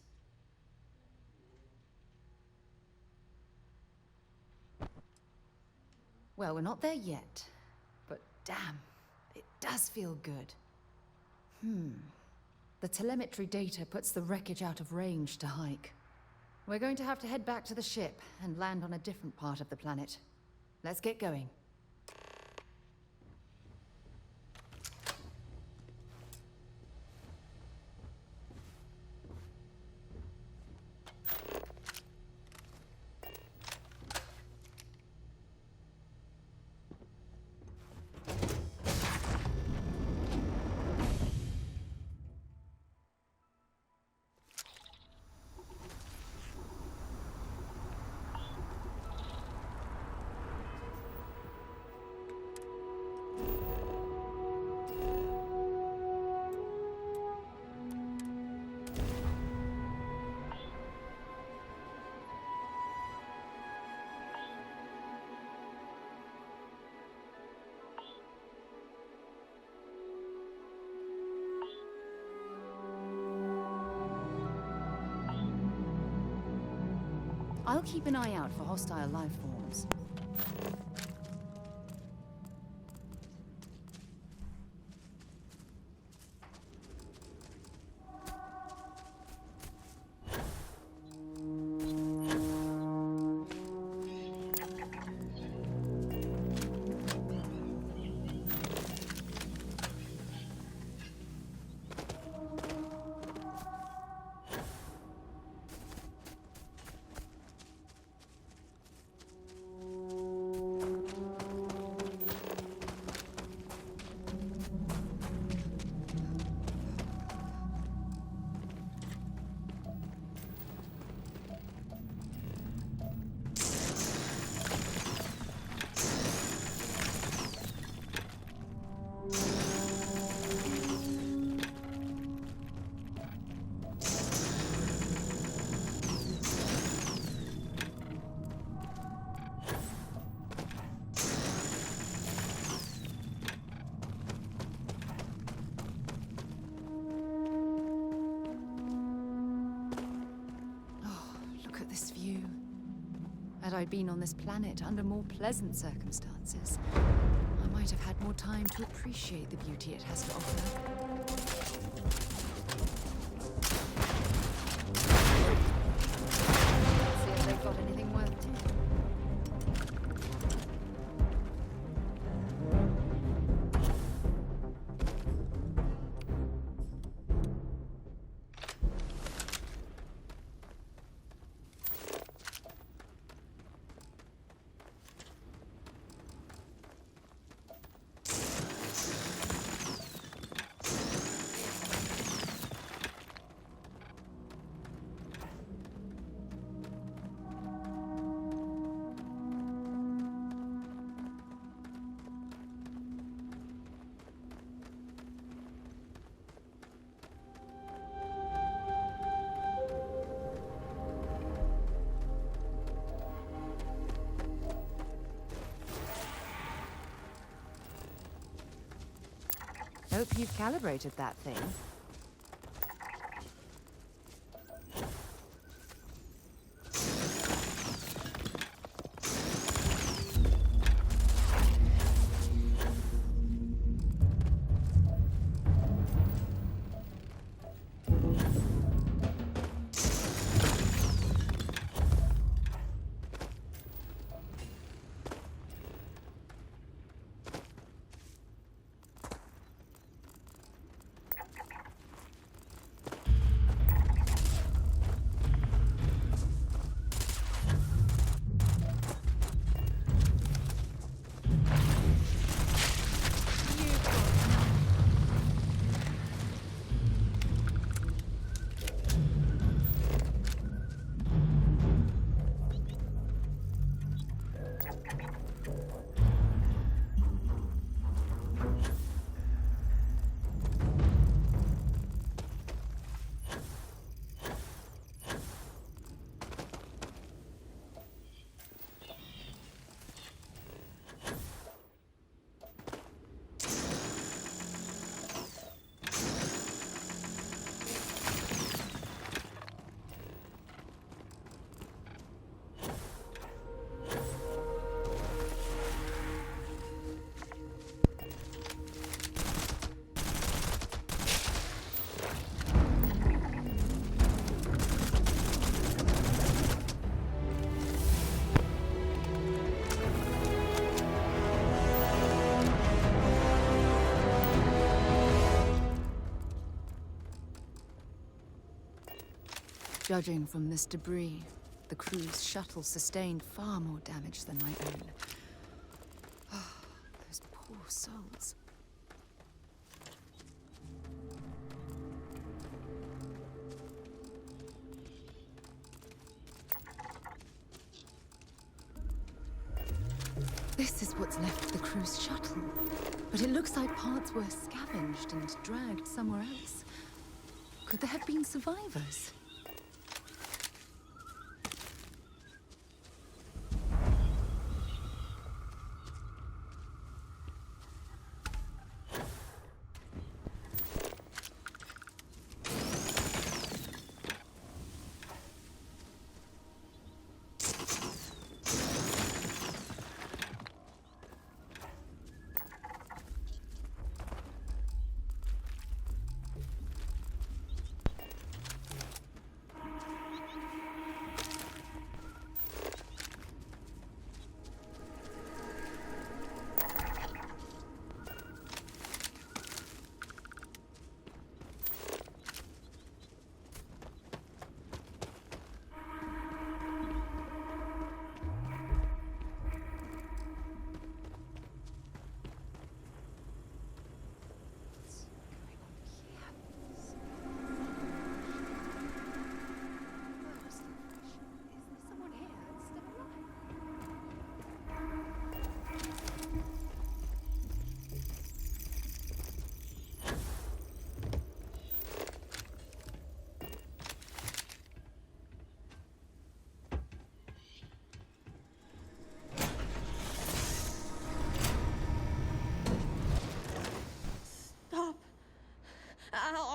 Well, we're not there yet. But damn, it does feel good. The telemetry data puts the wreckage out of range to hike. We're going to have to head back to the ship and land on a different part of the planet. Let's get going. I'll keep an eye out for hostile life forms. Had I been on this planet under more pleasant circumstances, I might have had more time to appreciate the beauty it has to offer. See if they've got anything worth taking. Hope you've calibrated that thing. Judging from this debris, the crew's shuttle sustained far more damage than my own. Oh, those poor souls. This is what's left of the crew's shuttle. But it looks like parts were scavenged and dragged somewhere else. Could there have been survivors?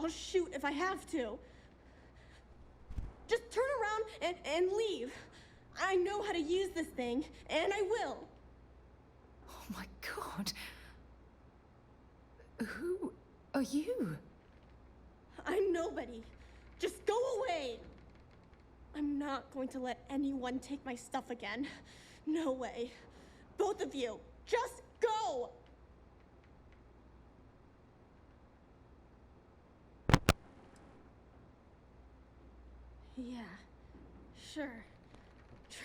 I'll shoot if I have to. Just turn around and leave. I know how to use this thing, and I will. Oh my god. Who are you? I'm nobody. Just go away! I'm not going to let anyone take my stuff again. No way. Both of you, just go! Yeah, sure.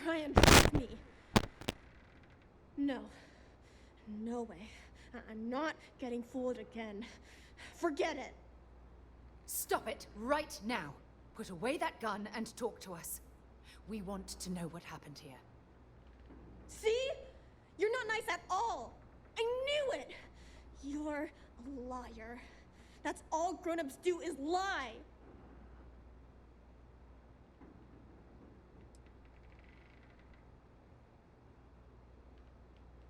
Try and trick me. No. No way. I'm not getting fooled again. Forget it. Stop it right now. Put away that gun and talk to us. We want to know what happened here. See? You're not nice at all. I knew it. You're a liar. That's all grown-ups do is lie.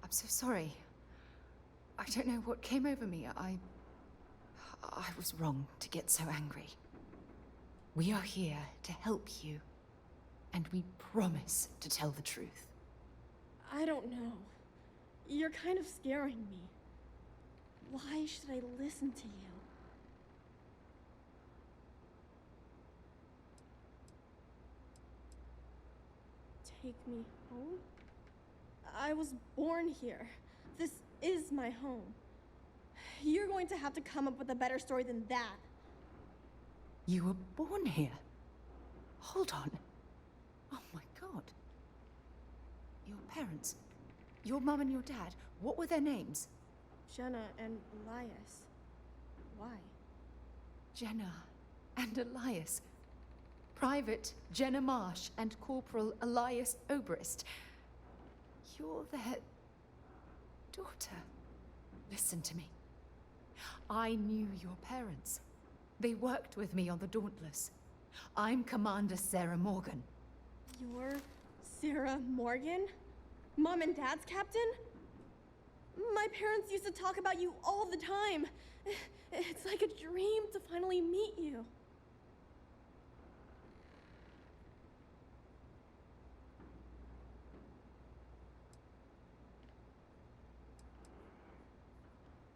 I'm so sorry. I don't know what came over me. I was wrong to get so angry. We are here to help you, and we promise to tell the truth. I don't know. You're kind of scaring me. Why should I listen to you? Take me home? I was born here. This is my home. You're going to have to come up with a better story than that. You were born here? Hold on. Oh my god. Your parents, your mum and your dad, what were their names? Jenna and Elias. Why? Jenna and Elias. Private Jenna Marsh and Corporal Elias Obrist. You're their daughter. Listen to me. I knew your parents. They worked with me on the Dauntless. I'm Commander Sarah Morgan. You're Sarah Morgan? Mom and Dad's captain? My parents used to talk about you all the time. It's like a dream to finally meet you.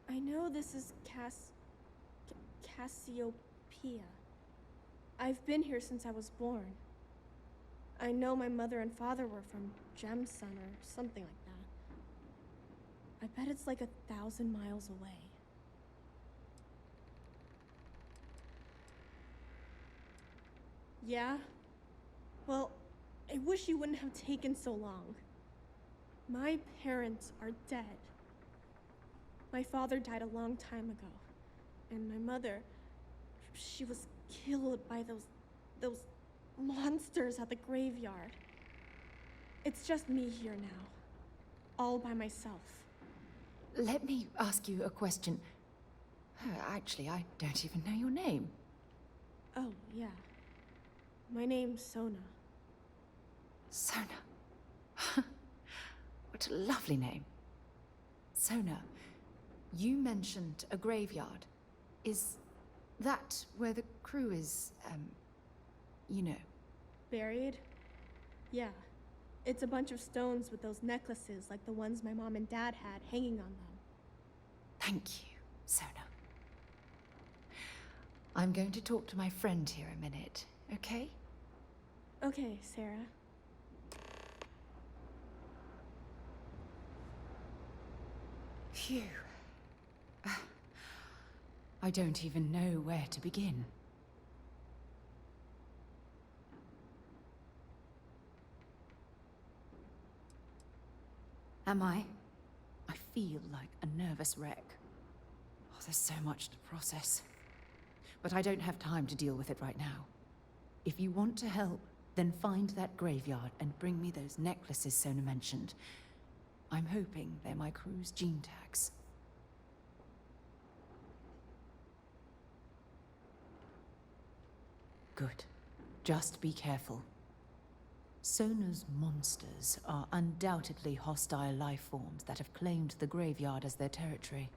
I know this is Cassiopeia. I've been here since I was born. I know my mother and father were from Gemsun or something like that. I bet it's like 1,000 miles away. Yeah? Well, I wish you wouldn't have taken so long. My parents are dead. My father died a long time ago, and my mother, she was killed by those monsters at the graveyard. It's just me here now, all by myself. Let me ask you a question. Actually, I don't even know your name. Oh, yeah. My name's Sona. Sona. What a lovely name. Sona, you mentioned a graveyard. Is that where the crew is, you know? Buried? Yeah. It's a bunch of stones with those necklaces like the ones my mom and dad had hanging on them. Thank you, Sona. I'm going to talk to my friend here a minute, okay? Okay, Sarah. Phew. I don't even know where to begin. Am I? I feel like a nervous wreck. Oh, there's so much to process. But I don't have time to deal with it right now. If you want to help, then find that graveyard and bring me those necklaces Sona mentioned. I'm hoping they're my crew's gene tags. Good. Just be careful. Sona's monsters are undoubtedly hostile life forms that have claimed the graveyard as their territory.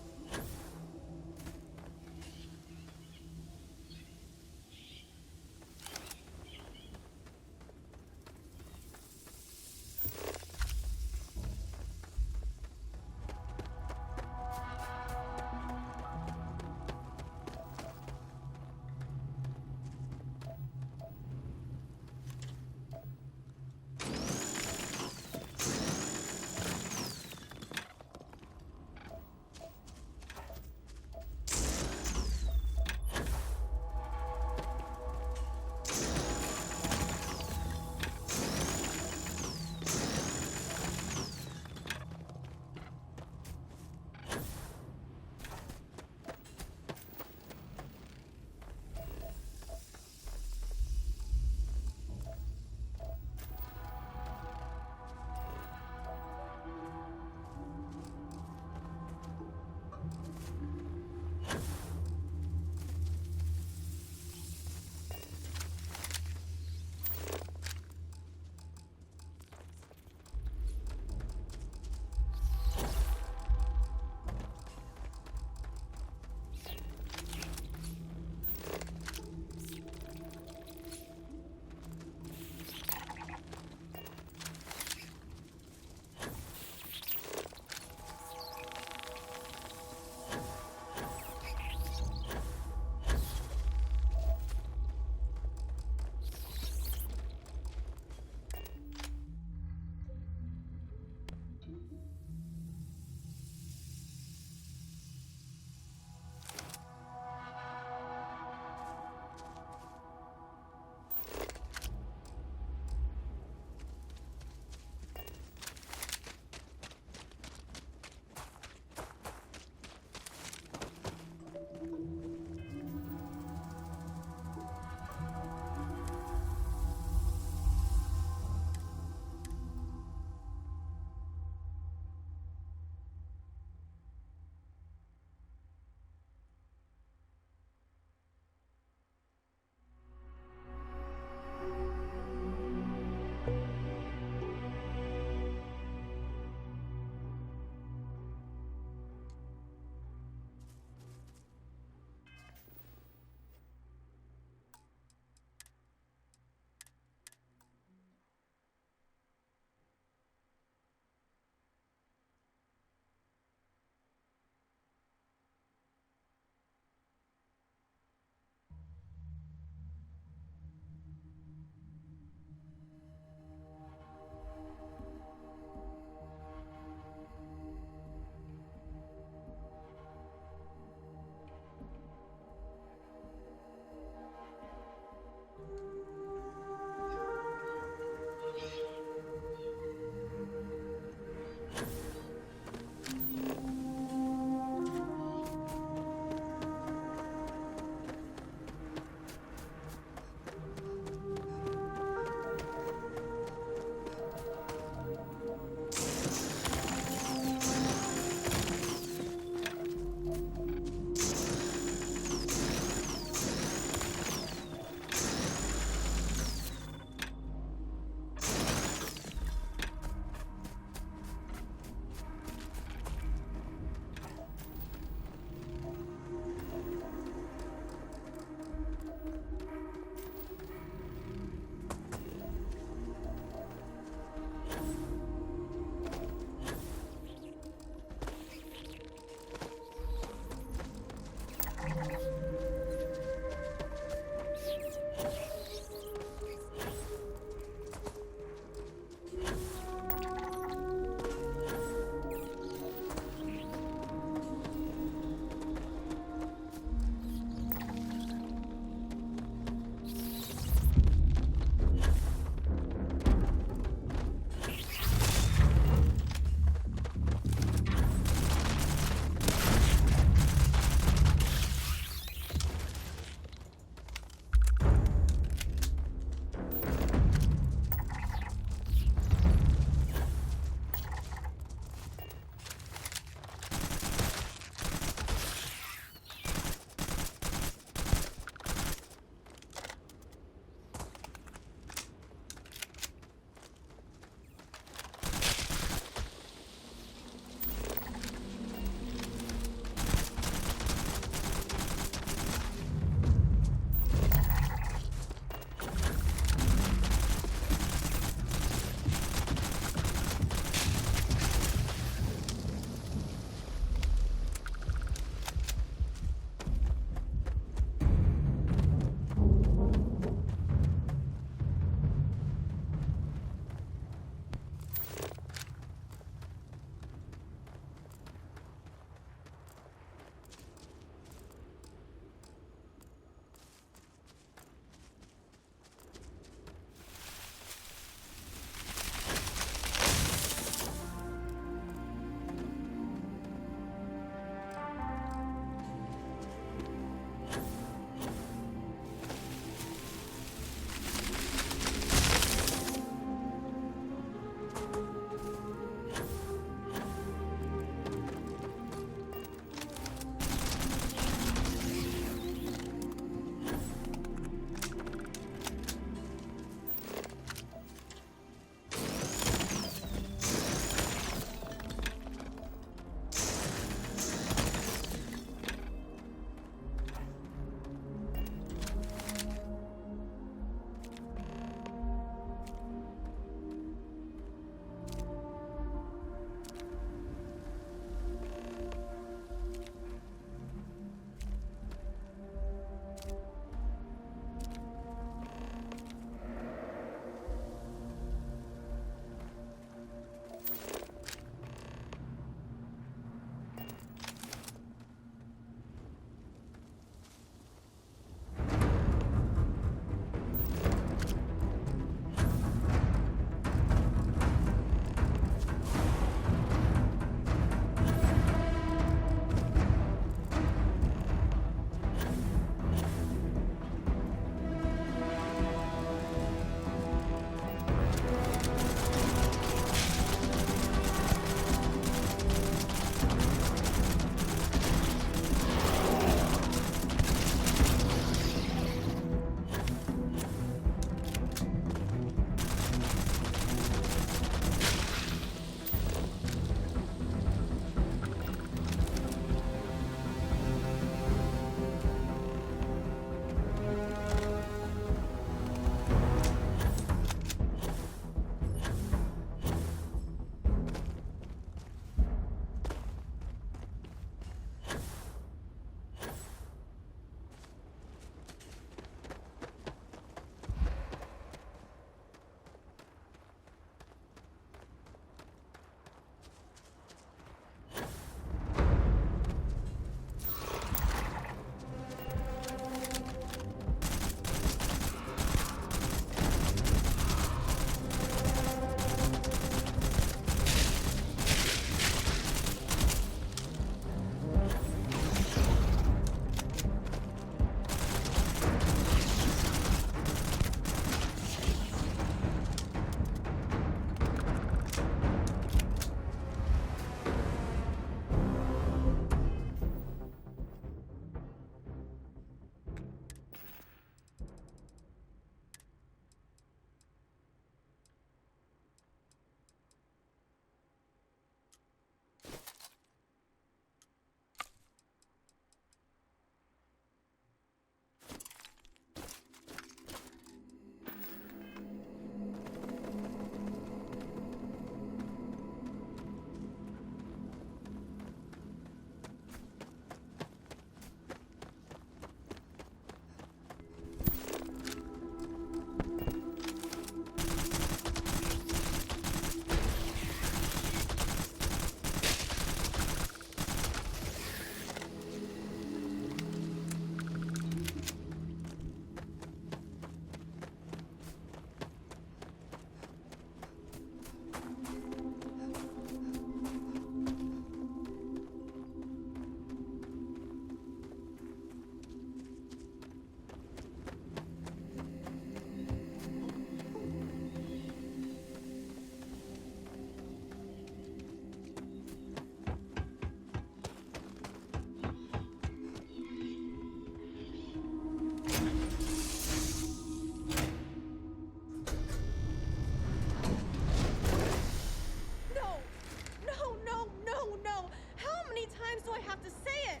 have to say it!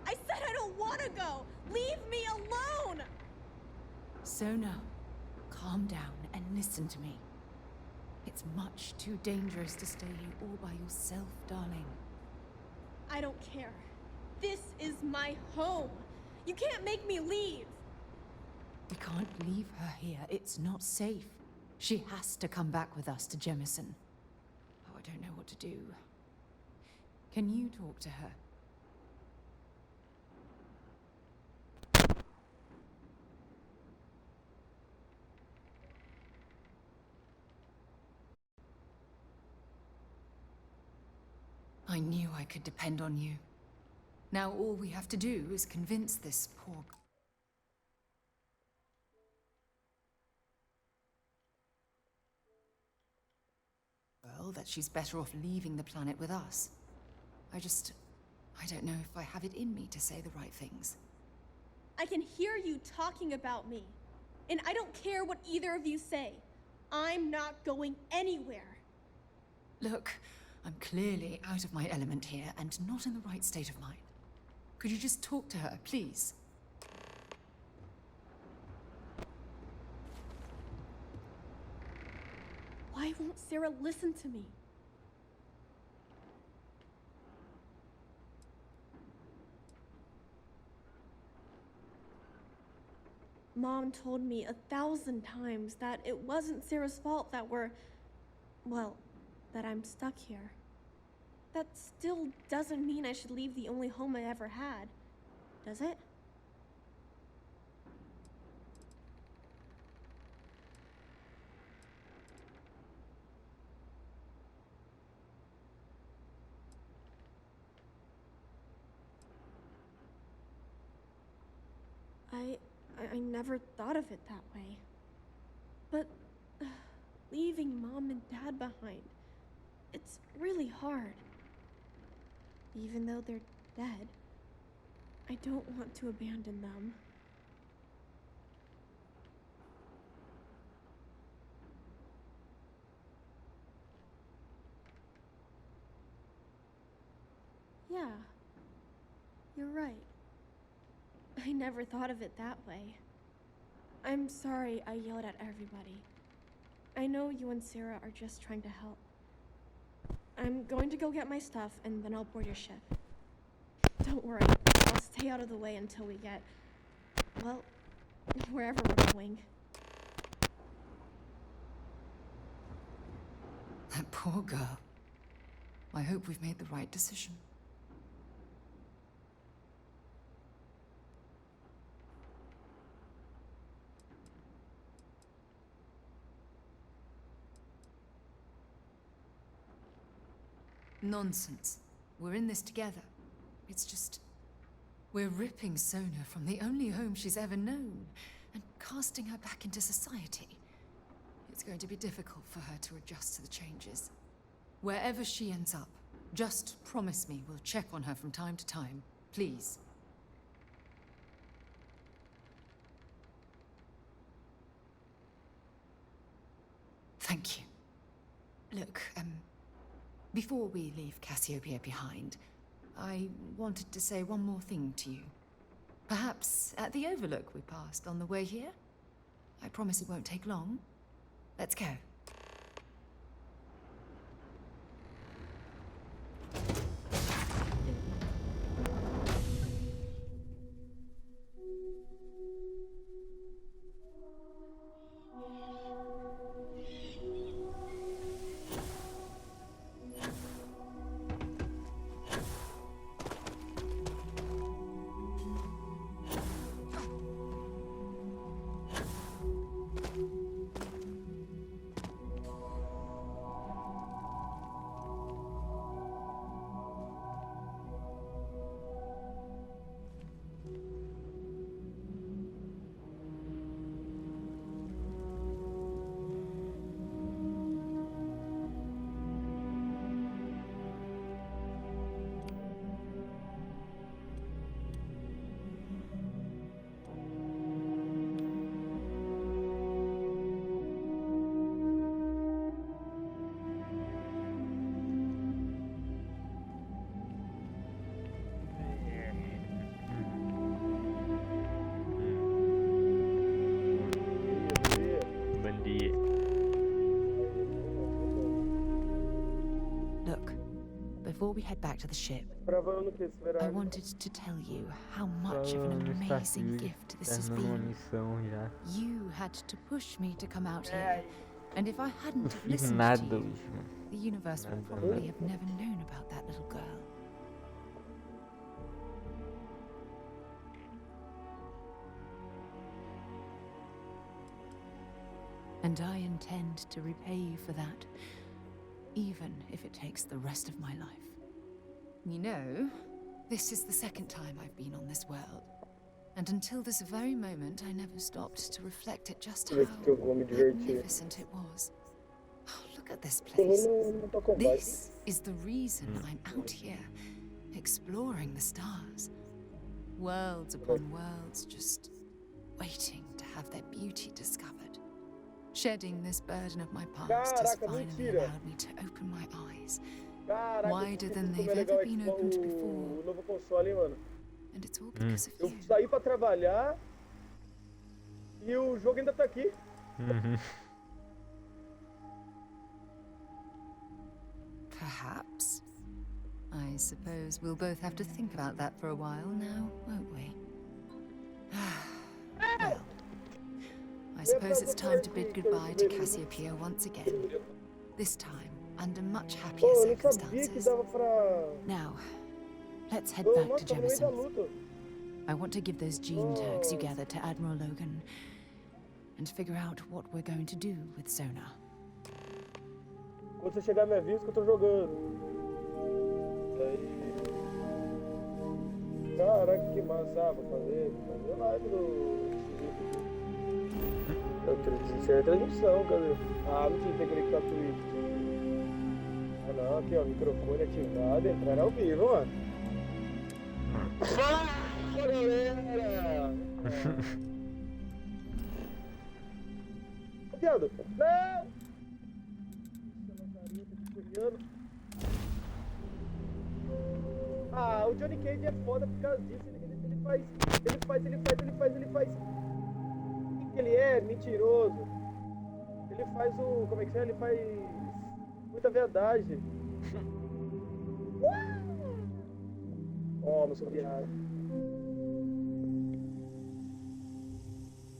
I said I don't want to go! Leave me alone! Sona, calm down and listen to me. It's much too dangerous to stay here all by yourself, darling. I don't care. This is my home. You can't make me leave. We can't leave her here. It's not safe. She has to come back with us to Jemison. Oh, I don't know what to do. Can you talk to her? I knew I could depend on you. Now all we have to do is convince this poor... girl that she's better off leaving the planet with us. I don't know if I have it in me to say the right things. I can hear you talking about me. And I don't care what either of you say. I'm not going anywhere. Look, I'm clearly out of my element here and not in the right state of mind. Could you just talk to her, please? Why won't Sarah listen to me? Mom told me 1,000 times that it wasn't Sarah's fault that that I'm stuck here. That still doesn't mean I should leave the only home I ever had, does it? I never thought of it that way. But leaving Mom and Dad behind, it's really hard. Even though they're dead, I don't want to abandon them. Yeah, you're right. I never thought of it that way. I'm sorry I yelled at everybody. I know you and Sarah are just trying to help. I'm going to go get my stuff and then I'll board your ship. Don't worry, I'll stay out of the way until we get, well, wherever we're going. That poor girl. I hope we've made the right decision. Nonsense. We're in this together. It's just... we're ripping Sona from the only home she's ever known and casting her back into society. It's going to be difficult for her to adjust to the changes. Wherever she ends up, just promise me we'll check on her from time to time. Please. Thank you. Look, before we leave Cassiopeia behind, I wanted to say one more thing to you. Perhaps at the overlook we passed on the way here? I promise it won't take long. Let's go. before we head back to the ship, I wanted to tell you how much of an amazing gift this has been. You had to push me to come out here, and if I hadn't have listened to you, the universe would probably have never known about that little girl. And I intend to repay you for that, even if it takes the rest of my life. You know, this is the second time I've been on this world. And until this very moment, I never stopped to reflect at just how magnificent it was. Oh, look at this place. This is the reason I'm out here, exploring the stars. Worlds upon worlds, just waiting to have their beauty discovered. Shedding this burden of my past has finally allowed me to open my eyes, wider than they've ever been opened before. And it's all because of you. Eu saí pra trabalhar e o jogo ainda tá aqui. Perhaps. I suppose we'll both have to think about that for a while now, won't we? Well, I suppose it's time to bid goodbye to Cassiopeia once again. This time, under much happier circumstances. Now, let's head back to Jemison. I want to give those gene tags you gathered to Admiral Logan and figure out what we're going to do with Sonar. Quando você chegar, me avisa que eu tô jogando. Caraca, que massa, vou fazer live do... É transmissão, cadê? Ah, não tinha que ter conectado a Twitch. Ah não, aqui ó, microfone ativado, entrar ao vivo, mano. Fala, galera! Viado, não! Ah, o Johnny Cage é foda por causa disso, ele faz. O que ele é? Mentiroso. Ele faz o... como é que é? Ele faz... muita verdade. Oh, não sou piada.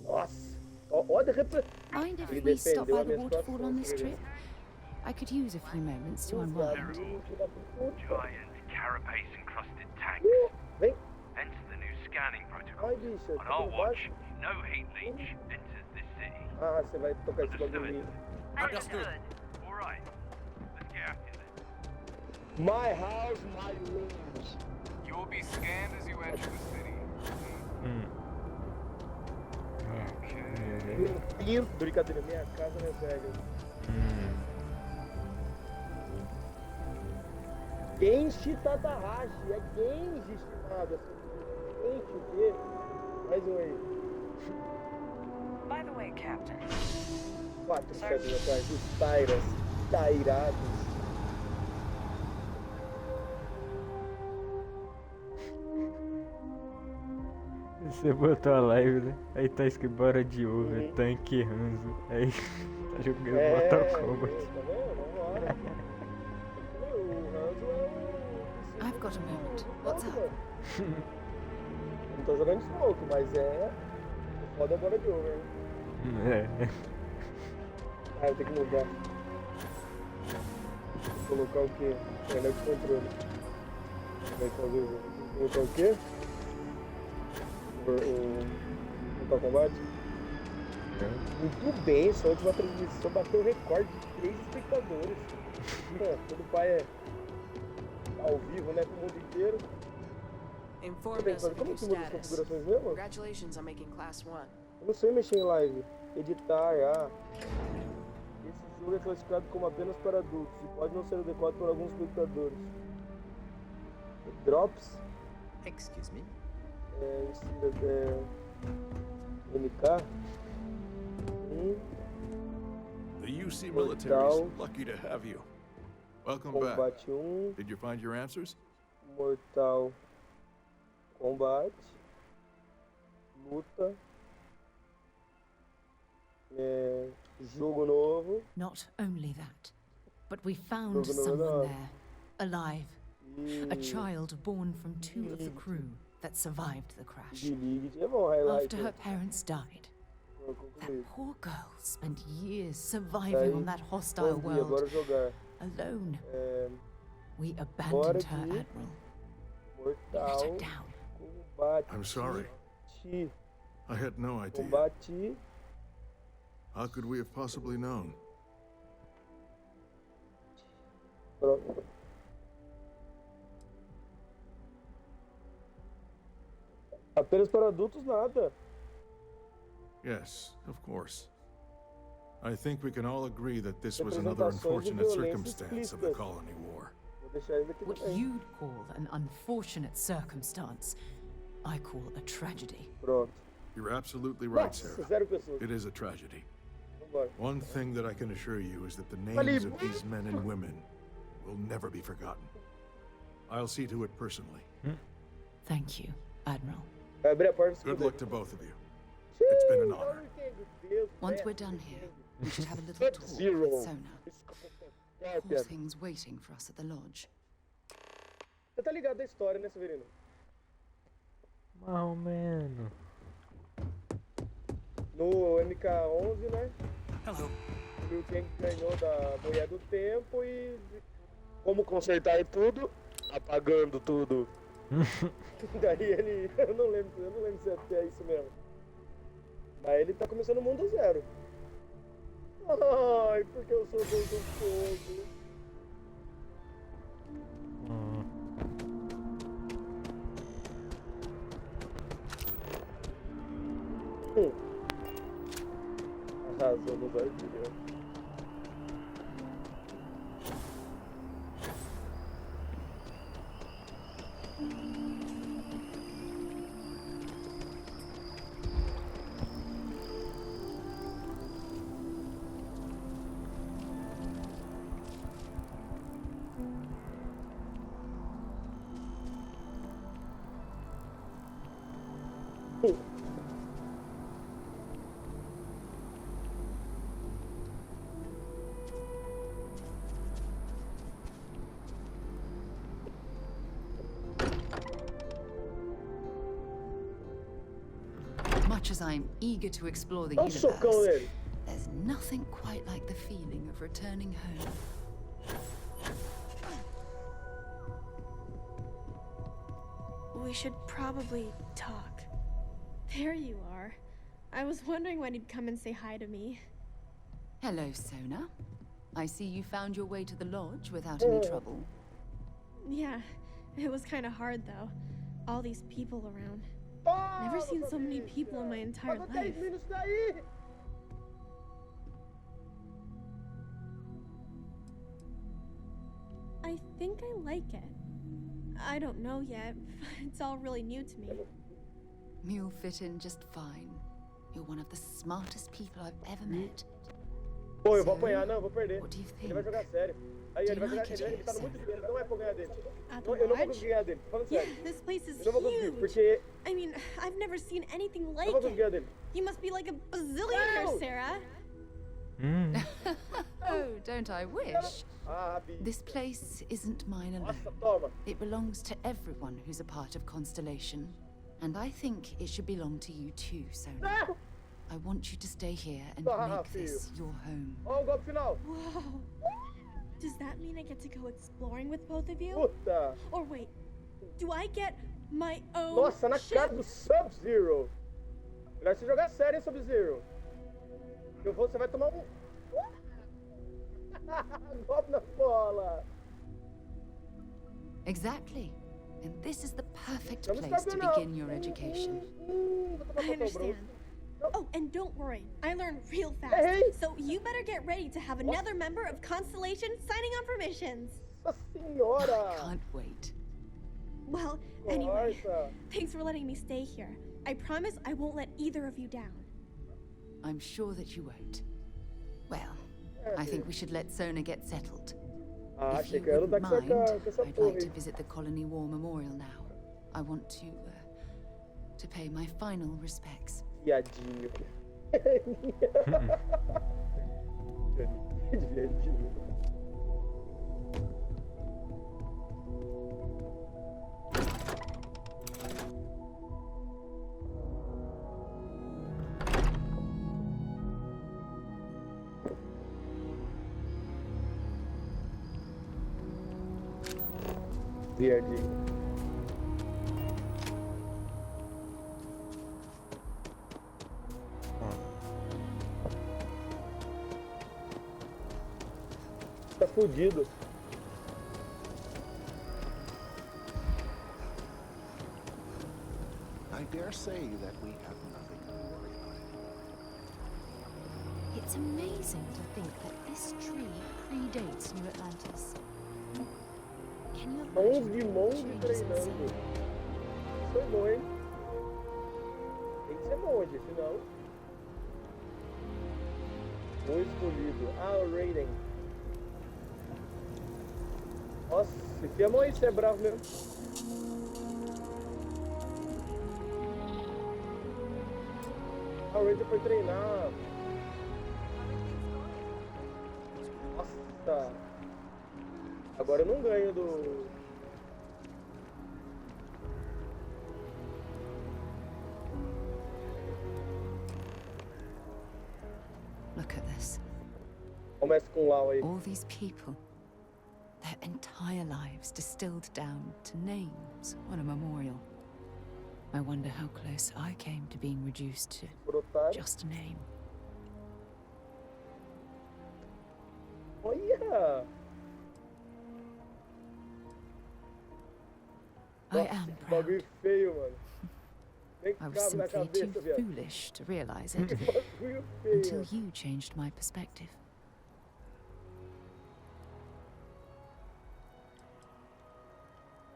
Nossa. Ó, de repente... Mind if we stop by the waterfall on this trip? I could use a few moments to unwind. Giant carapace-encrusted tanks. Hence the new scanning protocol. On our watch, no heat leach enters this city. Ah, você vai tocar esse bagulho. Understood. All right. Let's get out of here. My house, my rules. You will be scanned as you enter the city. Brincadeira, minha casa, minhas regras. Genshi Tatahashi, é Genji, estimado. Genshi o quê? Mais um aí. By the way, Captain. 4 séculos atrás, os Tairas, Tairados. Você botou a live, né? Aí tá escrito bora de over, tanque Hanzo. Aí tá jogando Mortal Kombat. Tá vendo? Vambora. O Hanzo é o... I've got a moment. What's up? Não tô jogando Smoke, mas é... foda bora de over, né? Ah, eu tenho que mudar. Vou colocar o quê? Internet de controle. Vai fazer o... vou colocar o quê? O Mortal Kombat. Muito bem, essa última transmissão bateu o recorde de 3 espectadores. Todo pai é ao vivo, né, pro mundo inteiro. Como que muda as configurações mesmo? Congratulations on making class 1. Eu não sei mexer em live. Editar, Esse jogo é classificado como apenas para adultos e pode não ser adequado para alguns espectadores. Drops. Excuse me. MK. The UC military is lucky to have you. Welcome back. Combate 1. Did you find your answers? Mortal Kombat. Luta. Jogo novo. Not only that, but we found someone there, alive A child born from 2 of the crew that survived the crash. Highlight. After her parents died, that poor girl spent years surviving on that hostile world, alone. We abandoned her, Admiral. We let her down. I'm sorry. I had no idea. How could we have possibly known? Apenas para adultos, nada. Yes, of course. I think we can all agree that this was another unfortunate circumstance of the colony war. What you'd call an unfortunate circumstance, I call a tragedy. You're absolutely right, Sarah. It is a tragedy. One thing that I can assure you is that the names of these men and women will never be forgotten. I'll see to it personally. Thank you, Admiral. Good luck to both of you. It's been an honor. Once we're done here, we should have a little talk with Sona. Poor thing's waiting for us at the lodge. Você tá ligado da história, né, Severino? Mais ou menos. No MK11, né? Hello. Viu quem ganhou da Mulher do Tempo e como consertar e tudo, apagando tudo. Daí ele, eu não lembro se é isso mesmo. Mas ele tá começando o mundo zero. Ai, porque eu sou Deus do fogo. Arrasou nos arquivos. Much as I'm eager to explore the universe, there's nothing quite like the feeling of returning home. We should probably talk. There you are. I was wondering when you'd come and say hi to me. Hello, Sona. I see you found your way to the lodge without any trouble. Yeah, it was kind of hard though. All these people around. Never seen so many people in my entire life. I think I like it. I don't know yet. It's all really new to me. You'll fit in just fine. You're one of the smartest people I've ever met. Pô, eu vou apanhar, não, vou perder. What do you think? Ele vai jogar sério. Aí ele vai jogar, ele tá muito difícil, não é pra ganhar dele. Eu não vou conseguir ganhar dele, falando sério. This place is Eu não vou conseguir, huge. porque... I mean, I've never seen anything like Eu não vou conseguir ganhar dele. it. You must be like a bazillionaire, Sarah. Oh, don't I wish? This place isn't mine alone. It belongs to everyone who's a part of Constellation. And I think it should belong to you too, Sona. I want you to stay here and make this your home. Golpe final. Whoa. Does that mean I get to go exploring with both of you? Puta. Or wait, do I get my own Nossa, na ship? cara do Sub-Zero. Vai se jogar sério, hein, Sub-Zero. Você vai tomar golpe na bola. Exactly. And this is the perfect place to begin your education. I understand. Oh, and don't worry, I learn real fast. Hey. So you better get ready to have another member of Constellation signing on for missions. Senhora. I can't wait. Well, anyway, thanks for letting me stay here. I promise I won't let either of you down. I'm sure that you won't. Well, I think we should let Sona get settled. If you wouldn't mind, I'd like to visit the Colony War Memorial now. I want to pay my final respects. Viadinho. Viadinho. Tá fudido. I dare say that we have nothing to worry about. It's amazing to think that this tree predates New Atlantis. Can you imagine De the monge changes at sea? treinando. Foi bom, hein? Tem que ser monge, senão. O escolhido. Ah, o Raiden. Nossa, esse é mãe, você é bravo mesmo. Ah, o Raiden foi treinar. Nossa. Agora eu não ganho do... Look at this. Começa com Lau aí. All these people, their entire lives distilled down to names on a memorial. I wonder how close I came to being reduced to just a name. Olha! I am proud. Bagulho feio, mano. Nem I was cabe na simply too cabeça, viado. foolish to realize it Bagulho until feio. you changed my perspective.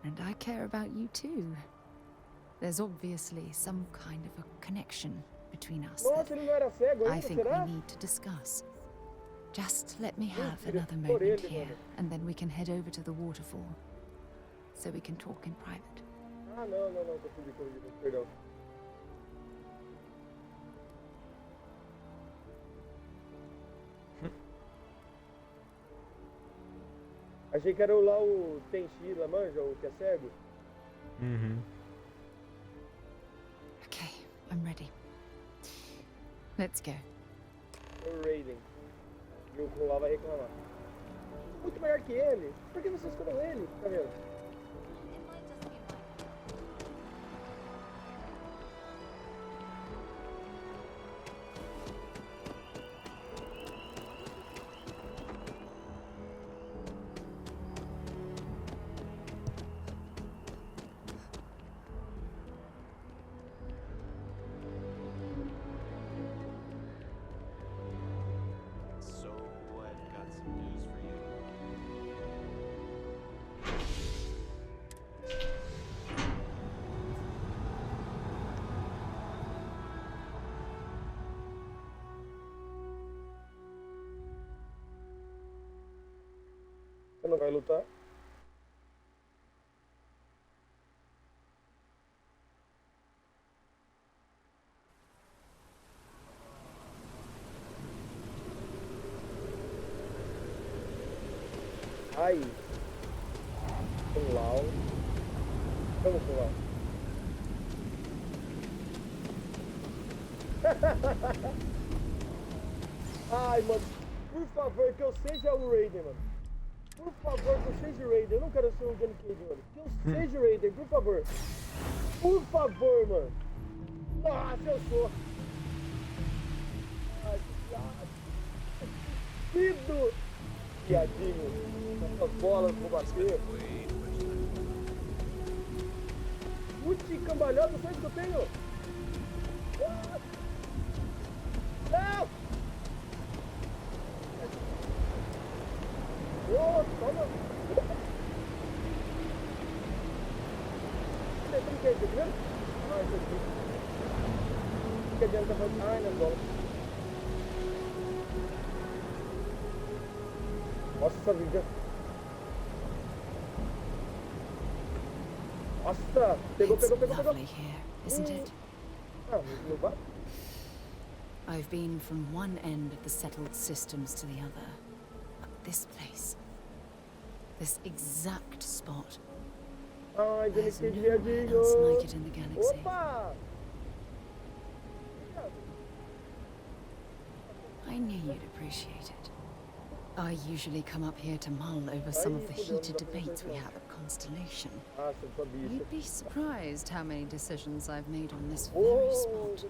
And I care about you too. There's obviously some kind of a connection between us Nossa, ele não era cego I ainda, think será? we need to discuss. Just let me have queria another por moment ele, here, mano. and then we can head over to the waterfall, so we can talk in private. Ah, não, confundi, perdão. Achei que era o lá o Tenchi, lá manja, o que é cego. Okay, I'm ready. Let's go. O Raiden. E o Kun lá vai reclamar. Muito melhor que ele. Por que você escolheu ele? Tá vendo? So I've got some news for you. Você não vai lutar? Ai. Com Lau. Vamos com Lau. Ai, mano. Por favor, que eu seja o Raiden, mano. Por favor, que eu seja o Raiden. Eu não quero ser o Johnny Cage, mano. Que eu seja o Raiden, por favor. Por favor, mano. Nossa, eu sou. Ai, que viado. Viadinho. Essas bolas vou bater. Chute cambalhota, sabe o que eu tenho? Ah! Não! Oh, toma! Cadê o que é isso, tá vendo? Ah, isso aqui. Que adianta fazer? Ai, não bola. Nossa, vida. Nossa! Pegou. Lovely here, isn't it? Ah, não vai? I've been from one end of the settled systems to the other. But this place, this exact spot, Ai, Johnny there's Cage, nowhere viadinho. else like it in the galaxy. Opa! I knew you'd appreciate it. I usually come up here to mull over some of the heated debates we have at Congress. Constellation. Nossa, sua bicha. You'd be surprised how many decisions I've made on this Oh, very spot.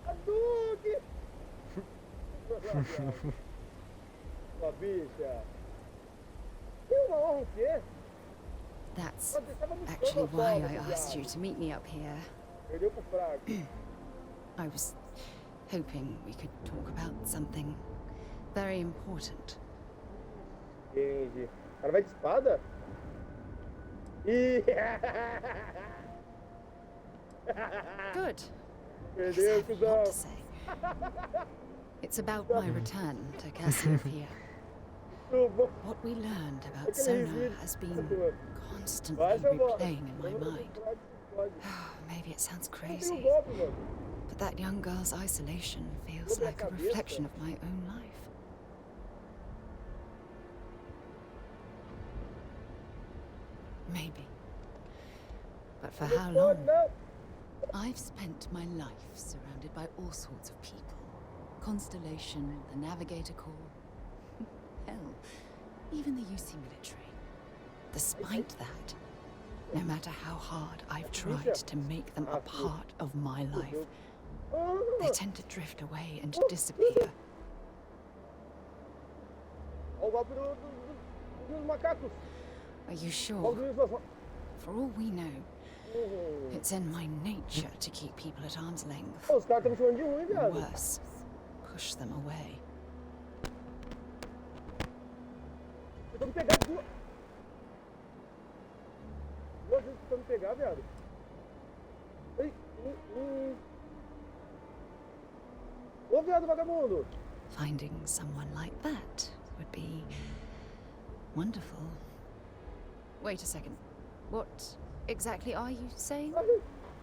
Hadouken! Sua bicha. Que uma honra o quê? That's actually why I asked you to meet me up here. Perdeu pro fraco. I was hoping we could talk about something very important. Entendi. O cara vai de espada? Ih! Good. Perdeu, cuzão. It's about my return to Cassiopeia. What we learned about Sona has been constantly replaying in my mind. Maybe it sounds crazy, but that young girl's isolation feels like a reflection of my own life. Maybe. But for how long? I've spent my life surrounded by all sorts of people. Constellation, the Navigator Corps. Hell, even the UC military. Despite that, no matter how hard I've tried to make them a part of my life, they tend to drift away and disappear. Are you sure? For all we know, it's in my nature to keep people at arm's length. Or worse, push them away. Duas vezes tentando pegar, viado. Ei, Ô, viado vagabundo! Finding someone like that would be wonderful. Wait a second. What exactly are you saying?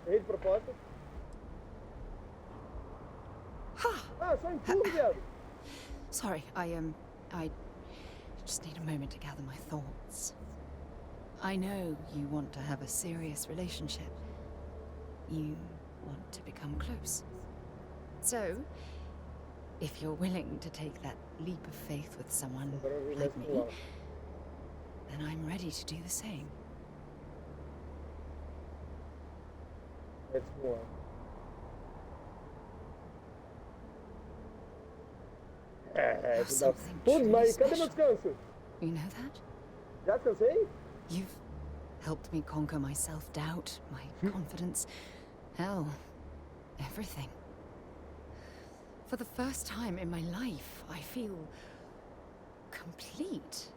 Errei de propósito. Ah, só empurro, viado. Sorry, I just need a moment to gather my thoughts. I know you want to have a serious relationship. You want to become close. So, if you're willing to take that leap of faith with someone like me, then I'm ready to do the same. Let's go on. Putz, mas cadê meu descanso? You know that? Já descansei? You've helped me conquer my self-doubt, my confidence, hell, everything. For the first time in my life, I feel complete.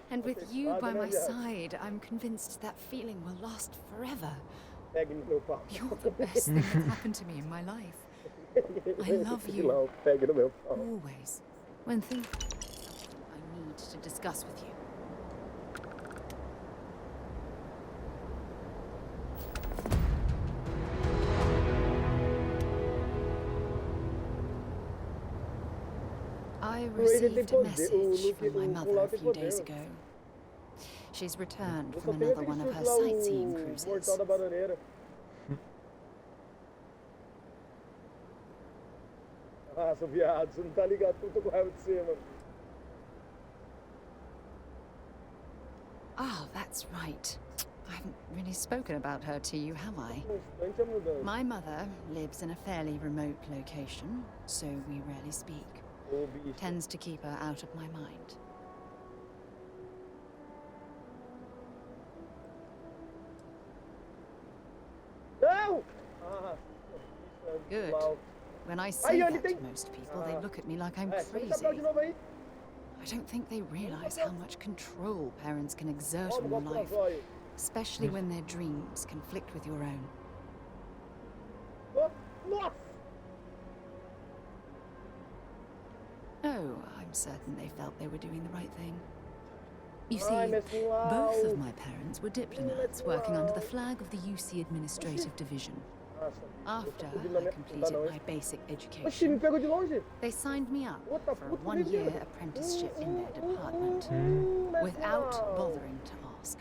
And with you by my side, I'm convinced that feeling will last forever. You're the best thing that's happened to me in my life. I love you. Always. When thinking about something I need to discuss with you. I received a message from my mother a few days ago. She's returned from another one of her sightseeing cruises. Ah, seu viado, você não tá ligado, eu tô com raiva de você, mano. Ah, that's right. I haven't really spoken about her to you, have I? My mother lives in a fairly remote location, so we rarely speak. Tends to keep her out of my mind. No! Good. When I say that to most people, they look at me like I'm crazy. I don't think they realize how much control parents can exert on your life, especially when their dreams conflict with your own. Oh, I'm certain they felt they were doing the right thing. You see, both of my parents were diplomats working under the flag of the UC Administrative Division. After I completed my basic education, they signed me up for a one-year apprenticeship in their department, without bothering to ask.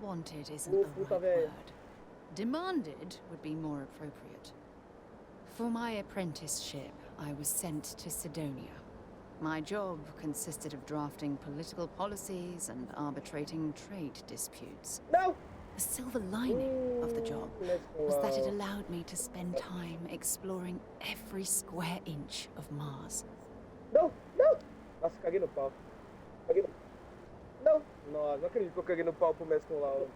Wanted isn't the right word. Demanded would be more appropriate. For my apprenticeship, I was sent to Sidonia. My job consisted of drafting political policies and arbitrating trade disputes. No! The silver lining of the job was that it allowed me to spend time exploring every square inch of Mars. Não, não! Nossa, caguei no pau. Caguei no... Não! Nossa, não acredito que eu caguei no pau pro mestre com Laura.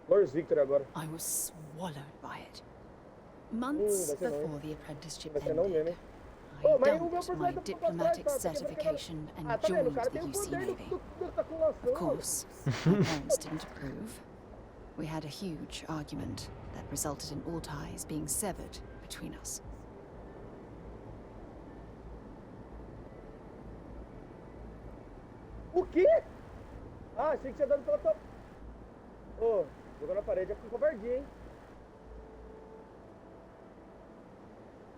Lord's Victory agora. I was swallowed by it. Months before the apprenticeship ended, I dumped my diplomatic certification and joined the UC Navy. Of course, my parents didn't approve. We had a huge argument that resulted in all ties being severed between us. O quê? Ah, achei que tinha dado pela tua... Ô, jogou na parede, é com covardia, hein?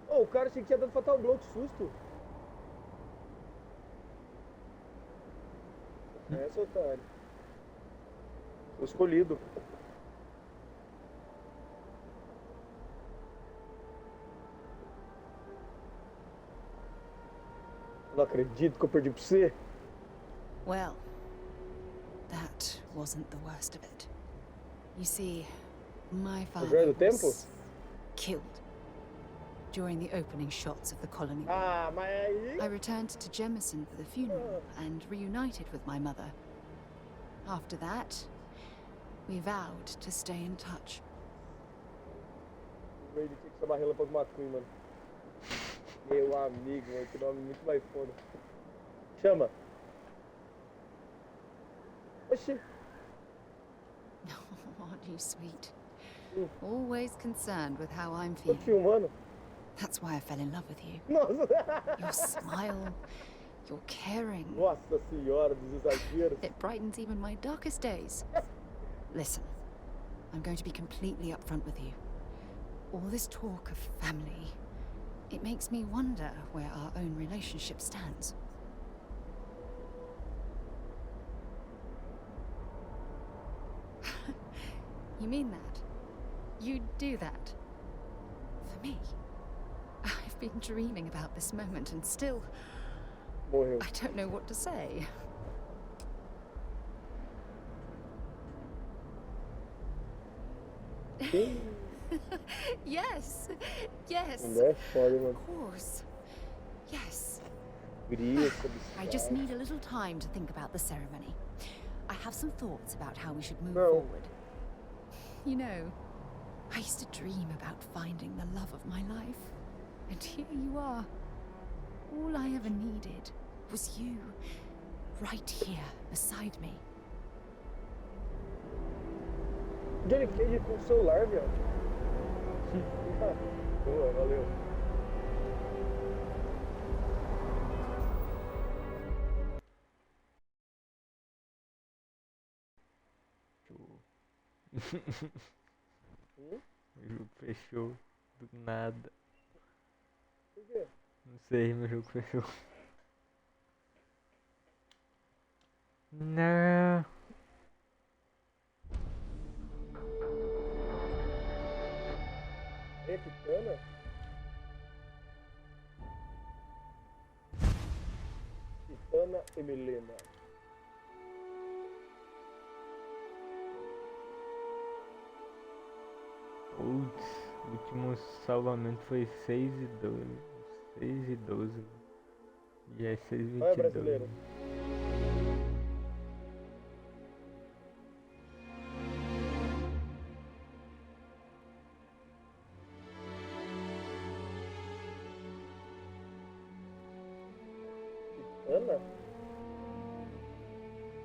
Ô, o cara achei que tinha dado fatal blow, que susto. É, seu otário. O escolhido. Não acredito que eu perdi pra você. Well, that wasn't the worst of it. You see, my father was killed during the opening shots of the colony. I returned to Jemison for the funeral and reunited with my mother. After that, we vowed to stay in touch. Ele tinha que chamar Relâmpago McQueen, mano. Meu amigo, mano, que nome muito mais foda. Chama. Oxi. Oh, aren't you sweet? Always concerned with how I'm Tô feeling. filmando. That's why I fell in love with you. Nossa. Your smile, your caring. Nossa senhora dos exageros. It brightens even my darkest days. Listen, I'm going to be completely upfront with you. All this talk of family, it makes me wonder where our own relationship stands. You mean that? You'd do that? For me? I've been dreaming about this moment and still... I don't know what to say. Yes, yes. Of course. Yes. I just need a little time to think about the ceremony. I have some thoughts about how we should move forward. You know, I used to dream about finding the love of my life. And here you are. All I ever needed was you, right here beside me. Johnny Cage com o celular, viado. Boa, valeu. O jogo fechou do nada. Por quê? Não sei, meu jogo fechou. Não. É Kitana? Kitana e Milena. Putz, o último salvamento foi 6 e 12. 6 e 12. E é 6 e 22. Olha, brasileiro. Ana?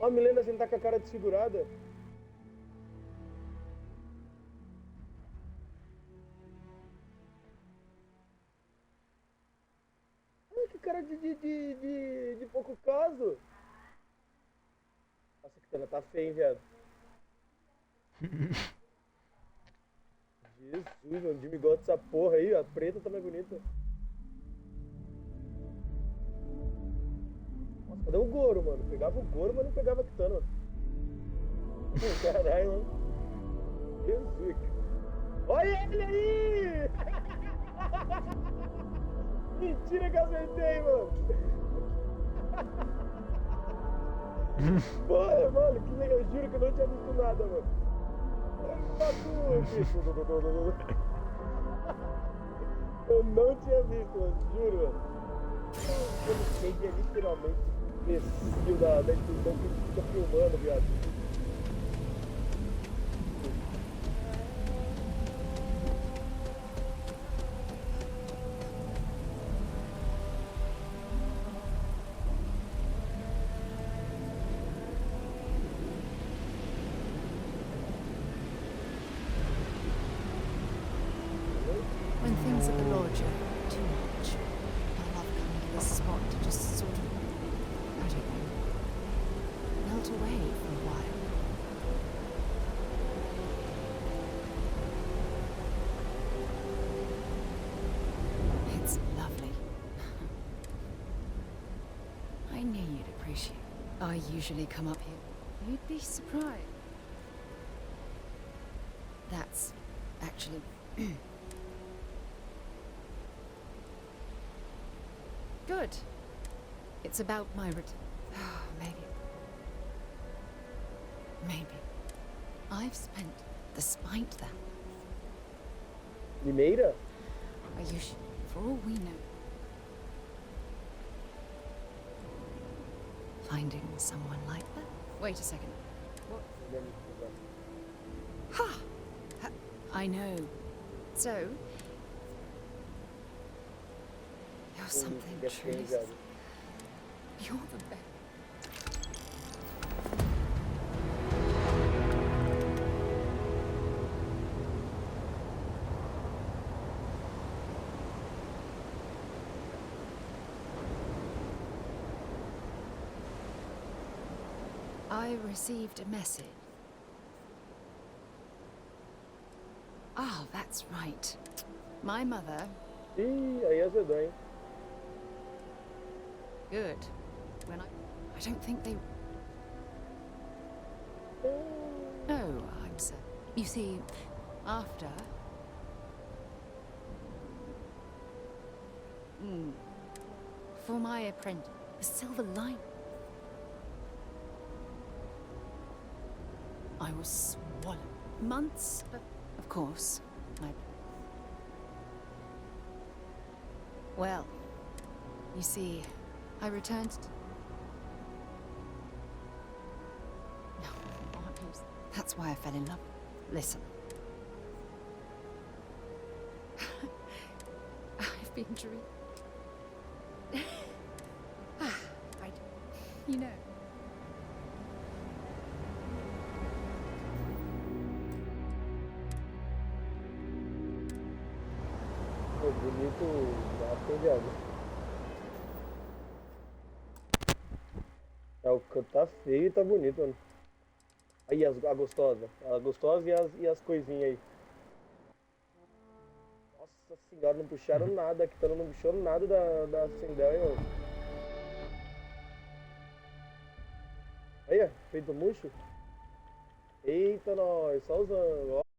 Ó, a Milena, você não tá com a cara desfigurada? Ai, que cara de pouco caso. Nossa, que ela tá feia, hein, viado? Jesus, mano, Jimmy gosta dessa porra aí, ó. A preta tá mais bonita. Nossa, Cadê o Goro, mano? Pegava o Goro, mas não pegava a Kitana, mano. Caralho, mano. Jesus. Olha ele aí! Mentira que eu acertei, mano. Porra, mano, que legal. Eu juro que eu não tinha visto nada, mano. Eu não tinha visto, mano. Juro, mano. O Cage é literalmente imbecil da instituição que fica filmando, viado. When things at the lodge are too much, I love coming to this spot to just sort of, I don't know, melt away for a while. It's lovely. I knew you'd appreciate it. I usually come up here. You'd be surprised. That's actually... Good. It's about my maybe. I've spent, despite that. Limeira? Are you sure? For all we know. Finding someone like that? Wait a second. What? Ha! I know. So, you're something truly. You're the best. I received a message. Ah, that's right. My mother. Aí azedou, hein? Good. When I don't think they. No, I'm so. You see, after. For my apprentice, the silver line. I was swallowed. Months, but of course, my. Well, you see, I returned to... No, that's why I fell in love. Listen. I've been dreaming. You know. Bonito, viado. O canto tá feio e tá bonito, mano. Aí a gostosa. A gostosa e as coisinhas aí. Nossa senhora, não puxaram nada. Aqui não puxou nada da Sindel, hein, mano. Aí, ó, feito murcho. Eita, nós, só usando, ó.